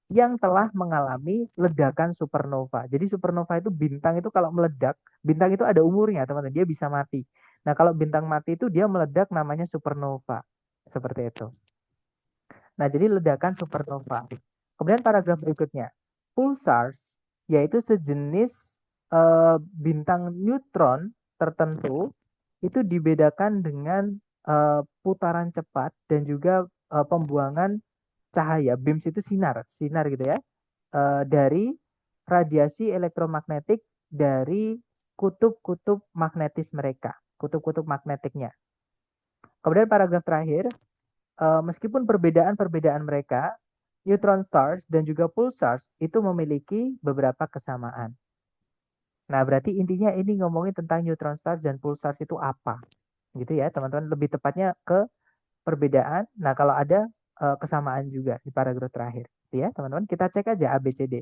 yang telah mengalami ledakan supernova. Jadi supernova itu bintang itu kalau meledak, bintang itu ada umurnya, teman-teman. Dia bisa mati. Nah, kalau bintang mati itu dia meledak namanya supernova. Seperti itu. Nah, jadi ledakan supernova. Kemudian paragraf berikutnya. Pulsars. yaitu sejenis bintang neutron tertentu itu dibedakan dengan putaran cepat dan juga pembuangan cahaya. Beams itu sinar gitu ya, dari radiasi elektromagnetik dari kutub-kutub magnetis mereka, kutub-kutub magnetiknya. Kemudian paragraf terakhir, meskipun perbedaan-perbedaan mereka, neutron stars dan juga pulsars itu memiliki beberapa kesamaan. Nah, berarti intinya ini ngomongin tentang neutron stars dan pulsars itu apa. Gitu ya, teman-teman. Lebih tepatnya ke perbedaan. Nah, kalau ada kesamaan juga di paragraf terakhir. Gitu ya, teman-teman. Kita cek aja A, B, C, D.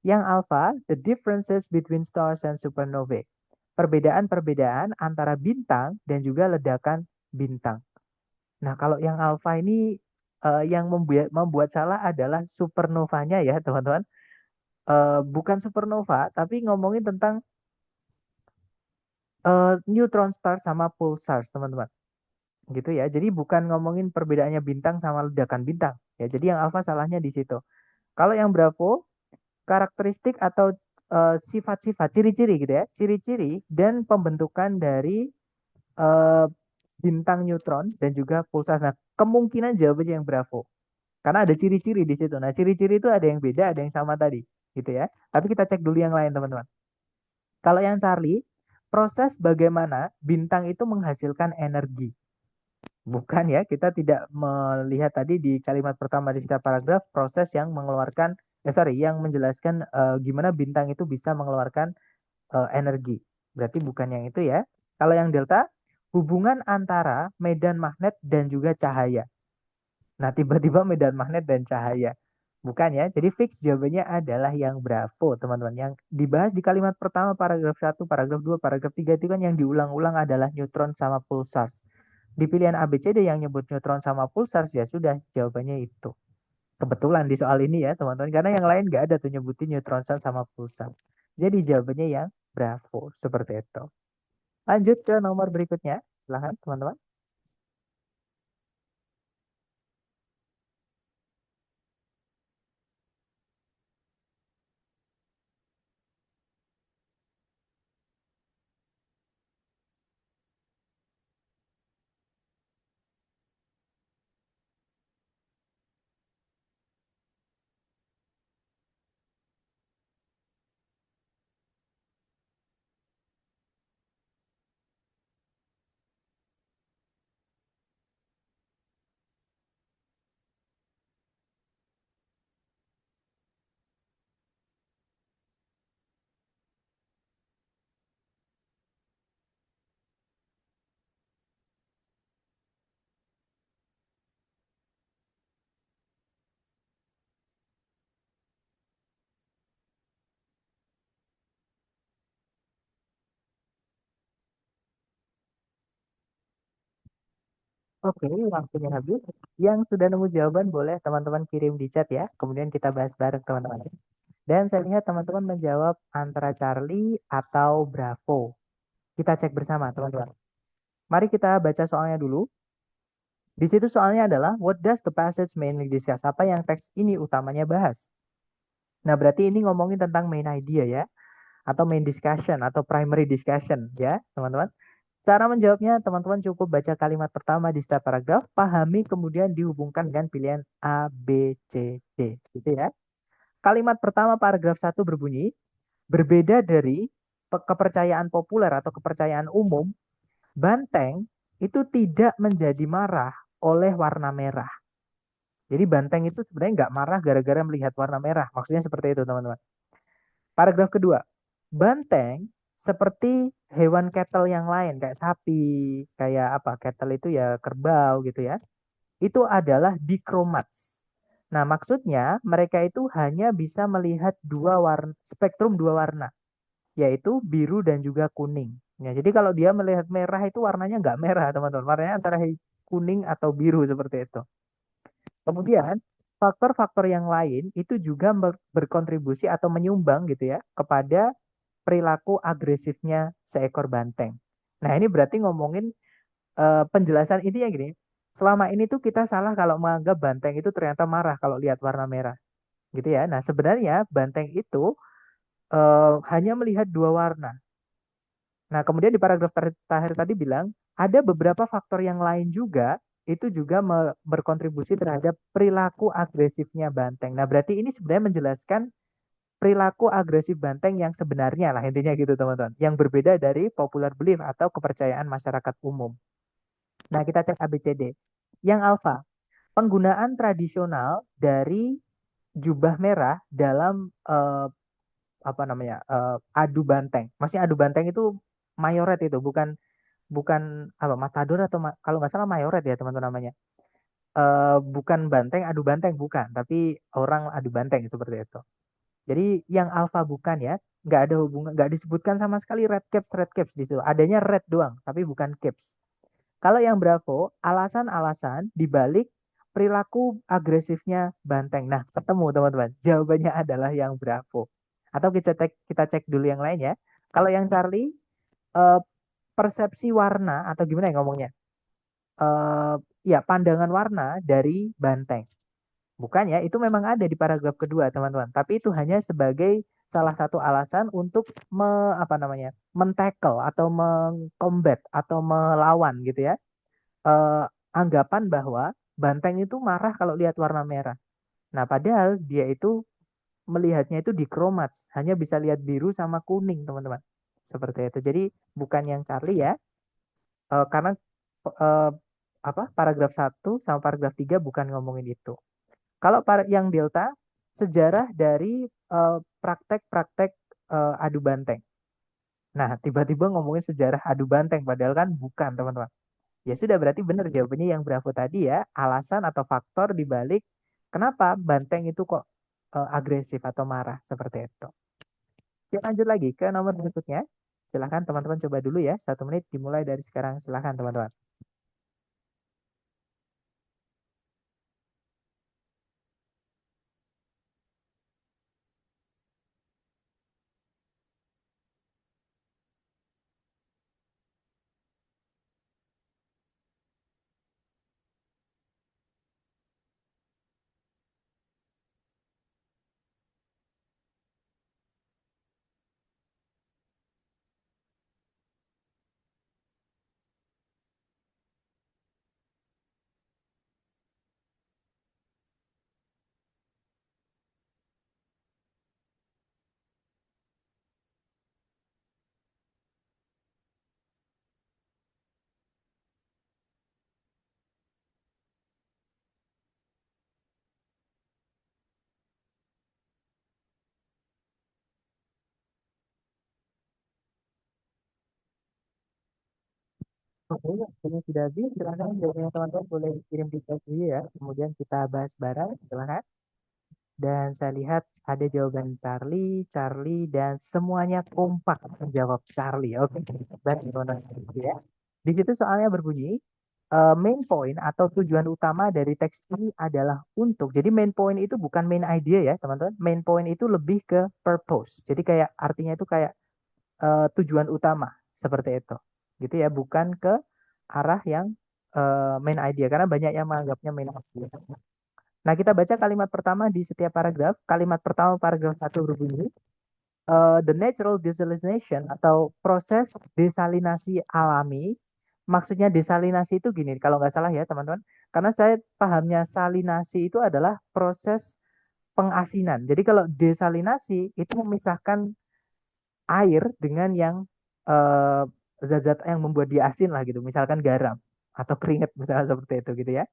Yang alpha, the differences between stars and supernovae. Perbedaan-perbedaan antara bintang dan juga ledakan bintang. Nah, kalau yang alpha ini yang membuat salah adalah supernovanya ya, teman-teman. Bukan supernova, tapi ngomongin tentang neutron star sama pulsars, teman-teman. Gitu ya. Jadi bukan ngomongin perbedaannya bintang sama ledakan bintang. Ya, jadi yang alpha salahnya di situ. Kalau yang bravo, karakteristik atau sifat-sifat, ciri-ciri gitu ya. Ciri-ciri dan pembentukan dari eh, bintang neutron dan juga pulsar. Nah, kemungkinan jawabannya yang bravo. Karena ada ciri-ciri di situ. Nah, ciri-ciri itu ada yang beda, ada yang sama tadi, gitu ya. Tapi kita cek dulu yang lain, teman-teman. Kalau yang Charlie, proses bagaimana bintang itu menghasilkan energi. Bukan ya, kita tidak melihat tadi di kalimat pertama di setiap paragraf proses yang mengeluarkan, yang menjelaskan gimana bintang itu bisa mengeluarkan energi. Berarti bukan yang itu ya. Kalau yang delta, hubungan antara medan magnet dan juga cahaya. Nah, tiba-tiba medan magnet dan cahaya. Bukan ya. Jadi fix jawabannya adalah yang bravo, teman-teman. Yang dibahas di kalimat pertama paragraf 1, paragraf 2, paragraf 3 itu kan yang diulang-ulang adalah neutron sama pulsars. Di pilihan ABCD yang nyebut neutron sama pulsars ya sudah jawabannya itu. Kebetulan di soal ini ya, teman-teman. Karena yang lain nggak ada tuh nyebutin neutron sama pulsars. Jadi jawabannya yang bravo. Seperti itu. Lanjut ke nomor berikutnya. Silahkan, teman-teman. Oke, waktunya habis. Yang sudah nemu jawaban boleh teman-teman kirim di chat ya. Kemudian kita bahas bareng teman-teman. Dan saya lihat teman-teman menjawab antara Charlie atau Bravo. Kita cek bersama teman-teman. Mari kita baca soalnya dulu. Di situ soalnya adalah what does the passage mainly discuss? Apa yang teks ini utamanya bahas? Nah, berarti ini ngomongin tentang main idea ya, atau main discussion atau primary discussion ya, teman-teman. Cara menjawabnya, teman-teman cukup baca kalimat pertama di setiap paragraf, pahami kemudian dihubungkan dengan pilihan A, B, C, D. Gitu ya. Kalimat pertama paragraf 1 berbunyi, berbeda dari kepercayaan populer atau kepercayaan umum, banteng itu tidak menjadi marah oleh warna merah. Jadi banteng itu sebenarnya nggak marah gara-gara melihat warna merah. Maksudnya seperti itu, teman-teman. Paragraf kedua, banteng seperti hewan cattle yang lain, kayak sapi, kayak apa, cattle itu ya kerbau gitu ya. Itu adalah dikromats. Nah, maksudnya mereka itu hanya bisa melihat dua warna, spektrum dua warna, yaitu biru dan juga kuning. Ya, jadi kalau dia melihat merah itu warnanya nggak merah, teman-teman. Warnanya antara kuning atau biru seperti itu. Kemudian, faktor-faktor yang lain itu juga berkontribusi atau menyumbang gitu ya kepada perilaku agresifnya seekor banteng. Nah, ini berarti ngomongin penjelasan intinya gini. Selama ini tuh kita salah kalau menganggap banteng itu ternyata marah kalau lihat warna merah. Gitu ya. Nah, sebenarnya banteng itu hanya melihat dua warna. Nah, kemudian di paragraf terakhir tadi bilang, ada beberapa faktor yang lain juga, itu juga berkontribusi terhadap perilaku agresifnya banteng. Nah, berarti ini sebenarnya menjelaskan perilaku agresif banteng yang sebenarnya lah, intinya gitu teman-teman. Yang berbeda dari popular belief atau kepercayaan masyarakat umum. Nah, kita cek ABCD. Yang alfa, penggunaan tradisional dari jubah merah dalam apa namanya adu banteng. Maksudnya adu banteng itu mayoret itu, bukan bukan apa matador atau kalau nggak salah mayoret ya teman-teman namanya. Bukan banteng adu banteng bukan, tapi orang adu banteng seperti itu. Jadi yang alfa bukan ya, nggak ada hubungan, nggak disebutkan sama sekali red caps di situ. Adanya red doang, tapi bukan caps. Kalau yang Bravo, alasan-alasan dibalik perilaku agresifnya banteng. Nah, ketemu teman-teman. Jawabannya adalah yang Bravo. Atau kita cek dulu yang lain ya. Kalau yang Charlie, eh, persepsi warna atau gimana ya ngomongnya? Eh, ya, pandangan warna dari banteng. Bukannya itu memang ada di paragraf kedua, teman-teman. Tapi itu hanya sebagai salah satu alasan untuk apa namanya? Men-tackle atau mengcombat atau melawan gitu ya eh, anggapan bahwa banteng itu marah kalau lihat warna merah. Nah, padahal dia itu melihatnya itu di chromats, hanya bisa lihat biru sama kuning, teman-teman. Seperti itu. Jadi bukan yang Charlie ya, karena eh, apa paragraf satu sama paragraf 3 bukan ngomongin itu. Kalau yang Delta, sejarah dari praktek-praktek adu banteng. Nah, tiba-tiba ngomongin sejarah adu banteng, padahal kan bukan, teman-teman. Ya sudah berarti benar jawabannya yang Bravo tadi ya, alasan atau faktor dibalik kenapa banteng itu kok agresif atau marah seperti itu. Kita lanjut lagi ke nomor berikutnya. Silahkan teman-teman coba dulu ya, 1 menit dimulai dari sekarang. Silahkan teman-teman. Oke, waktunya sudah habis. Silahkan jawabannya teman-teman boleh kirim di chat dulu ya. Kemudian kita bahas bareng. Silahkan. Dan saya lihat ada jawaban Charlie, Charlie, dan semuanya kompak menjawab Charlie. Oke, baik, ya. Di situ soalnya berbunyi, main point atau tujuan utama dari teks ini adalah untuk. Jadi main point itu bukan main idea ya, teman-teman. Main point itu lebih ke purpose. Jadi kayak artinya itu kayak tujuan utama seperti itu. Gitu ya, bukan ke arah yang main idea karena banyak yang menganggapnya main idea. Nah, kita baca kalimat pertama di setiap paragraf. Kalimat pertama paragraf 1 berbunyi, the natural desalination atau proses desalinasi alami. Maksudnya desalinasi itu gini, kalau nggak salah ya teman-teman. Karena saya pahamnya salinasi itu adalah proses pengasinan. Jadi kalau desalinasi itu memisahkan air dengan yang eh, zat-zat yang membuat dia asin lah gitu. Misalkan garam atau keringat misalnya seperti itu gitu ya.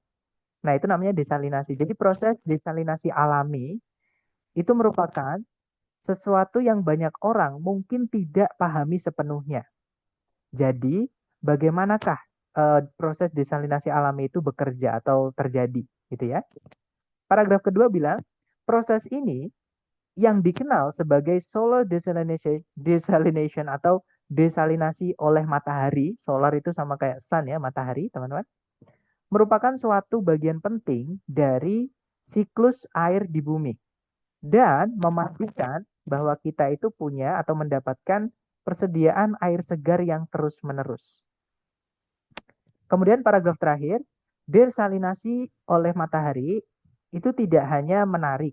Nah, itu namanya desalinasi. Jadi proses desalinasi alami itu merupakan sesuatu yang banyak orang mungkin tidak pahami sepenuhnya. Jadi, bagaimanakah proses desalinasi alami itu bekerja atau terjadi, gitu ya? Paragraf kedua bilang, proses ini yang dikenal sebagai solar desalination atau desalinasi oleh matahari, solar itu sama kayak sun ya, matahari, teman-teman, merupakan suatu bagian penting dari siklus air di bumi dan memastikan bahwa kita itu punya atau mendapatkan persediaan air segar yang terus-menerus. Kemudian paragraf terakhir, desalinasi oleh matahari itu tidak hanya menarik.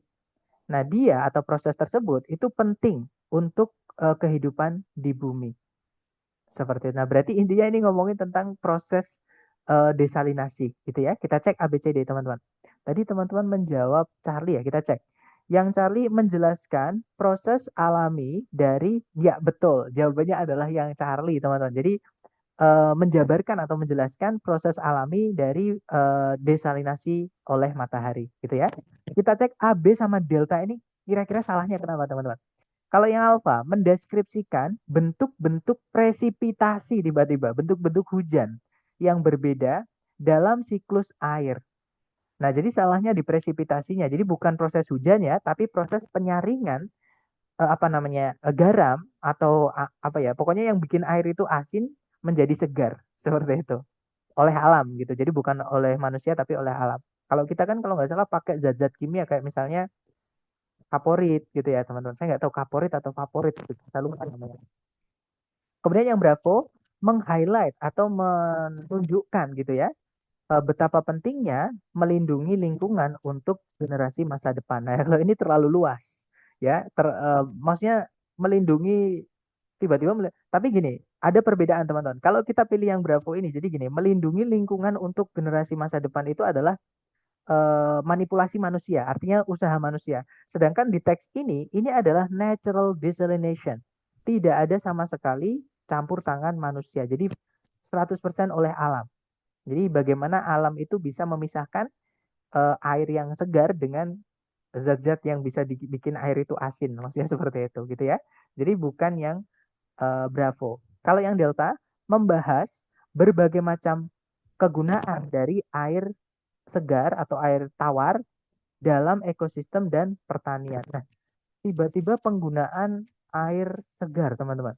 Nah, dia atau proses tersebut itu penting untuk kehidupan di bumi. Seperti itu. Nah, berarti intinya ini ngomongin tentang proses desalinasi gitu ya. Kita cek ABCD teman-teman. Tadi teman-teman menjawab Charlie ya, kita cek. Yang Charlie menjelaskan proses alami dari ya betul. Jawabannya adalah yang Charlie teman-teman. Jadi menjabarkan atau menjelaskan proses alami dari desalinasi oleh matahari gitu ya. Kita cek AB sama delta ini kira-kira salahnya kenapa teman-teman? Kalau yang alfa mendeskripsikan bentuk-bentuk presipitasi tiba-tiba, bentuk-bentuk hujan yang berbeda dalam siklus air. Nah, jadi salahnya di presipitasinya. Jadi bukan proses hujan ya, tapi proses penyaringan apa namanya garam atau apa ya, pokoknya yang bikin air itu asin menjadi segar seperti itu oleh alam gitu. Jadi bukan oleh manusia tapi oleh alam. Kalau kita kan kalau nggak salah pakai zat-zat kimia kayak misalnya kaporit gitu ya teman-teman. Saya nggak tahu kaporit atau favorit gitu. Kita lupa namanya. Kemudian yang Bravo meng-highlight atau menunjukkan gitu ya betapa pentingnya melindungi lingkungan untuk generasi masa depan. Nah, kalau ini terlalu luas ya, maksudnya melindungi tiba-tiba tapi gini, ada perbedaan teman-teman. Kalau kita pilih yang Bravo ini, jadi gini, melindungi lingkungan untuk generasi masa depan itu adalah manipulasi manusia, artinya usaha manusia. Sedangkan di teks ini adalah natural desalination. Tidak ada sama sekali campur tangan manusia. Jadi 100% oleh alam. Jadi bagaimana alam itu bisa memisahkan air yang segar dengan zat-zat yang bisa bikin air itu asin. Maksudnya seperti itu gitu ya. Jadi bukan yang Bravo. Kalau yang Delta membahas berbagai macam kegunaan dari air segar atau air tawar dalam ekosistem dan pertanian. Nah, tiba-tiba penggunaan air segar, teman-teman.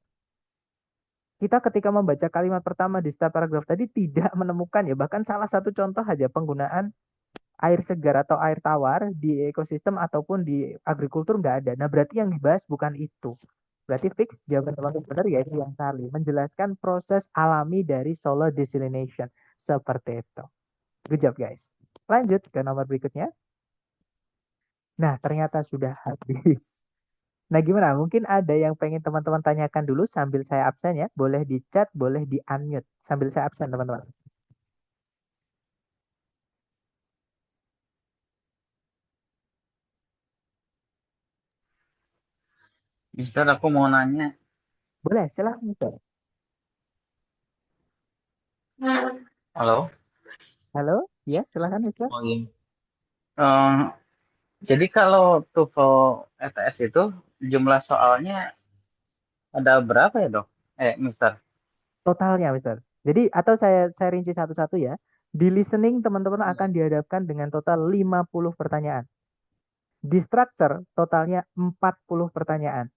Kita ketika membaca kalimat pertama di setiap paragraf tadi tidak menemukan ya, bahkan salah satu contoh aja penggunaan air segar atau air tawar di ekosistem ataupun di agrikultur nggak ada. Nah, berarti yang dibahas bukan itu. Berarti fix jawaban teman-teman benar ya itu yang Charlie. Menjelaskan proses alami dari solar desalination. Seperti itu. Good job guys. Lanjut ke nomor berikutnya. Nah, ternyata sudah habis. Nah, gimana? Mungkin ada yang pengen teman-teman tanyakan dulu sambil saya absen ya. Boleh di chat, boleh di unmute. Sambil saya absen, teman-teman. Mister, aku mau nanya. Boleh, silahkan. Mister. Halo? Halo? Ya, silahkan, Mister. Oh iya. Eh, jadi kalau TOEFL ETS itu jumlah soalnya ada berapa ya, Dok? Mister. Totalnya, Mister. Jadi, atau saya rinci satu-satu ya. Di listening, teman-teman Iya. akan dihadapkan dengan total 50 pertanyaan. Di structure, totalnya 40 pertanyaan.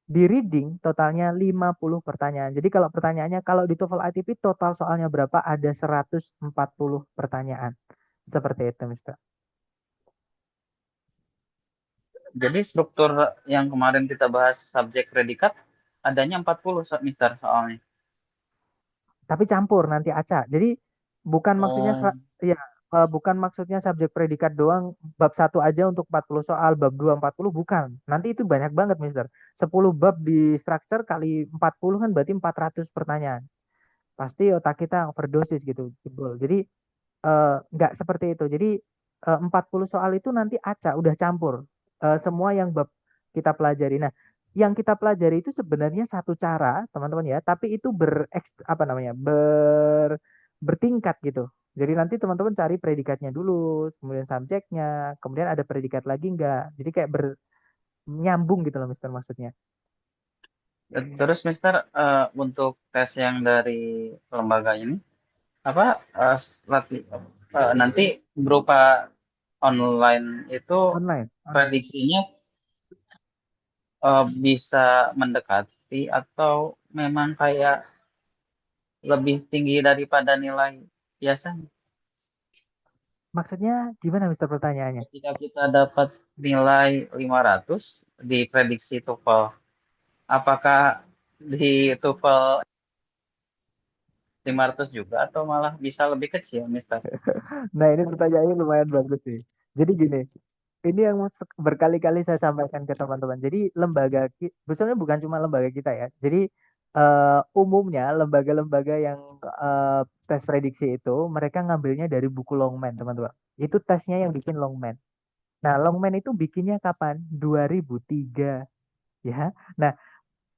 Di reading, totalnya 50 pertanyaan. Jadi kalau pertanyaannya, kalau di TOEFL ITP, total soalnya berapa? Ada 140 pertanyaan. Seperti itu, Mister. Jadi struktur yang kemarin kita bahas subjek predikat adanya 40 Mister soalnya. Tapi campur nanti acak. Jadi bukan maksudnya Oh, ya bukan maksudnya subjek predikat doang bab satu aja untuk 40 soal, bab 2 40 bukan. Nanti itu banyak banget, Mister. 10 bab di structure kali 40 kan berarti 400 pertanyaan. Pasti otak kita overdosis gitu, jebol. Jadi nggak seperti itu. Jadi 40 soal itu nanti acak, udah campur. Semua yang bab kita pelajari. Nah, yang kita pelajari itu sebenarnya satu cara, teman-teman ya, tapi itu apa namanya? Bertingkat gitu. Jadi nanti teman-teman cari predikatnya dulu, kemudian subjeknya, kemudian ada predikat lagi enggak. Jadi kayak nyambung gitu loh, Mister maksudnya. terus Mister, untuk tes yang dari lembaga ini apa nanti berupa online itu Online, online. prediksinya bisa mendekati atau memang kayak lebih tinggi daripada nilai biasanya. Maksudnya gimana, Mister pertanyaannya? Ketika kita dapat nilai 500 di prediksi TOEFL, apakah di TOEFL 500 juga atau malah bisa lebih kecil, Mister? Nah, ini pertanyaannya lumayan bagus sih. Jadi gini, Ini yang berkali-kali saya sampaikan ke teman-teman. Jadi sebenarnya bukan cuma lembaga kita ya. Jadi umumnya lembaga-lembaga yang tes prediksi itu mereka ngambilnya dari buku Longman, teman-teman. Itu tesnya yang bikin Longman. Nah, Longman itu bikinnya kapan? 2003, ya. Nah,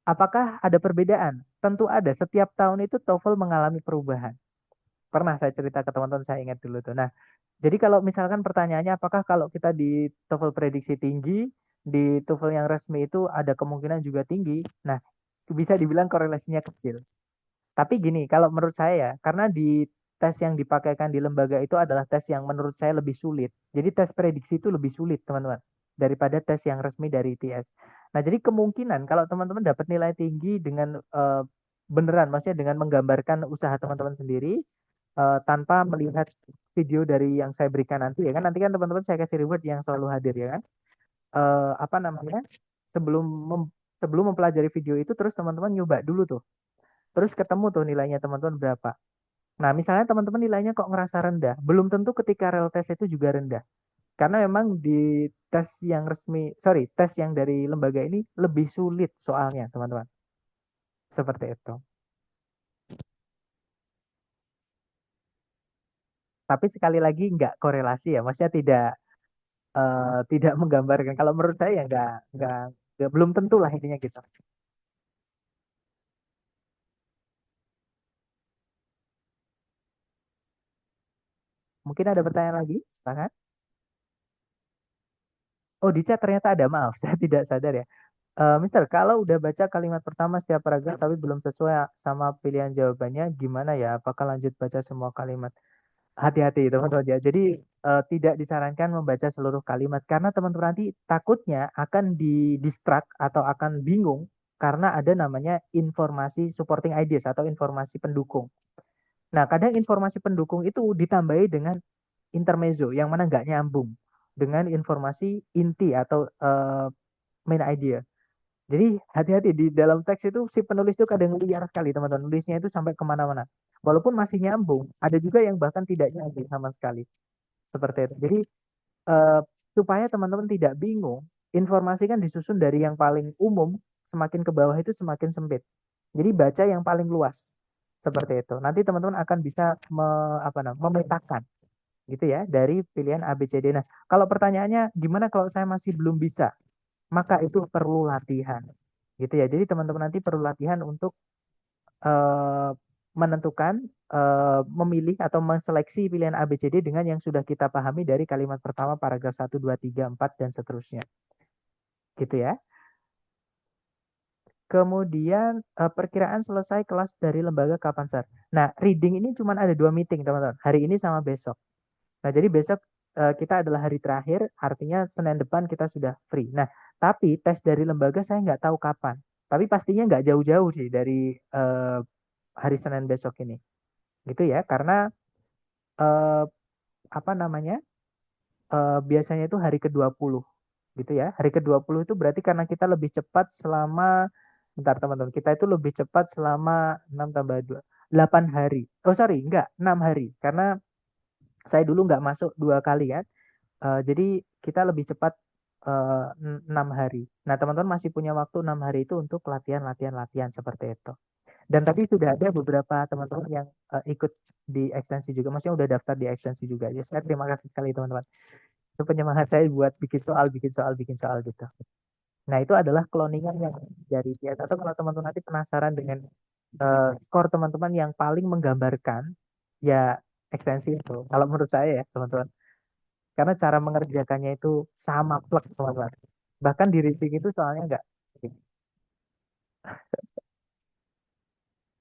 apakah ada perbedaan? Tentu ada. Setiap tahun itu TOEFL mengalami perubahan. Pernah saya cerita ke teman-teman, saya ingat dulu tuh. Nah, jadi kalau misalkan pertanyaannya apakah kalau kita di TOEFL prediksi tinggi, di TOEFL yang resmi itu ada kemungkinan juga tinggi. Nah, bisa dibilang korelasinya kecil. Tapi gini, kalau menurut saya ya, karena di tes yang dipakaikan di lembaga itu adalah tes yang menurut saya lebih sulit. Jadi tes prediksi itu lebih sulit, teman-teman, daripada tes yang resmi dari ITS. Nah, jadi kemungkinan kalau teman-teman dapat nilai tinggi dengan beneran, maksudnya dengan menggambarkan usaha teman-teman sendiri, tanpa melihat video dari yang saya berikan nanti ya kan, nanti kan teman-teman saya kasih reward yang selalu hadir ya kan. Apa namanya, sebelum sebelum mempelajari video itu terus teman-teman nyoba dulu tuh, terus ketemu tuh nilainya teman-teman berapa. Nah, misalnya teman-teman nilainya kok ngerasa rendah, belum tentu ketika real test itu juga rendah. Karena memang di tes yang resmi, sorry, tes yang dari lembaga ini lebih sulit soalnya, teman-teman. Seperti itu. Tapi sekali lagi nggak korelasi ya, maksudnya tidak menggambarkan. Kalau menurut saya ya belum tentu lah intinya gitu. Mungkin ada pertanyaan lagi, silakan. Oh, di chat ternyata ada, maaf, saya tidak sadar ya. Mister, kalau udah baca kalimat pertama setiap paragraf tapi belum sesuai sama pilihan jawabannya, gimana ya? Apakah lanjut baca semua kalimat? Hati-hati teman-teman ya. Jadi tidak disarankan membaca seluruh kalimat karena teman-teman nanti takutnya akan di distract atau akan bingung karena ada namanya informasi supporting ideas atau informasi pendukung. Nah, kadang informasi pendukung itu ditambahi dengan intermezzo yang mana nggak nyambung dengan informasi inti atau main idea. Jadi hati-hati di dalam teks itu si penulis itu kadang liar sekali, teman-teman. Nulisnya itu sampai kemana-mana. Walaupun masih nyambung, ada juga yang bahkan tidak nyambung sama sekali. Seperti itu. Jadi eh, supaya teman-teman tidak bingung, informasi kan disusun dari yang paling umum, semakin ke bawah itu semakin sempit. Jadi baca yang paling luas. Seperti itu. Nanti teman-teman akan bisa memetakan gitu ya dari pilihan A, B, C, D. Nah, kalau pertanyaannya gimana kalau saya masih belum bisa? Maka itu perlu latihan. Gitu ya. Jadi teman-teman nanti perlu latihan untuk eh, menentukan, memilih atau menseleksi pilihan A, B, C, D dengan yang sudah kita pahami dari kalimat pertama, paragraf 1, 2, 3, 4 dan seterusnya. Gitu ya. Kemudian perkiraan selesai kelas dari lembaga kapan, Sir? Nah, reading ini cuma ada 2 meeting, teman-teman. Hari ini sama besok. Nah, jadi besok kita adalah hari terakhir, artinya Senin depan kita sudah free. Nah, tapi tes dari lembaga saya nggak tahu kapan. Tapi pastinya nggak jauh-jauh sih dari hari Senin besok ini. Gitu ya, karena eh, apa namanya, biasanya itu hari ke-20. Gitu ya. Hari ke-20 itu berarti karena kita lebih cepat selama, bentar teman-teman, kita itu lebih cepat selama 6 tambah 2, 8 hari. Oh sorry, enggak, 6 hari. Karena saya dulu nggak masuk 2 kali ya. Jadi kita lebih cepat 6 hari. Nah, teman-teman masih punya waktu 6 hari itu untuk latihan seperti itu. Dan tadi sudah ada beberapa teman-teman yang ikut di ekstensi juga, maksudnya udah daftar di ekstensi juga. Ya, saya terima kasih sekali teman-teman. Itu penyemangat saya buat bikin soal gitu. Nah, itu adalah cloningan yang dari biasa. Atau kalau teman-teman nanti penasaran dengan skor teman-teman yang paling menggambarkan, ya ekstensi itu. Kalau menurut saya ya, teman-teman. Karena cara mengerjakannya itu sama plek, teman-teman. Bahkan di reading itu soalnya enggak.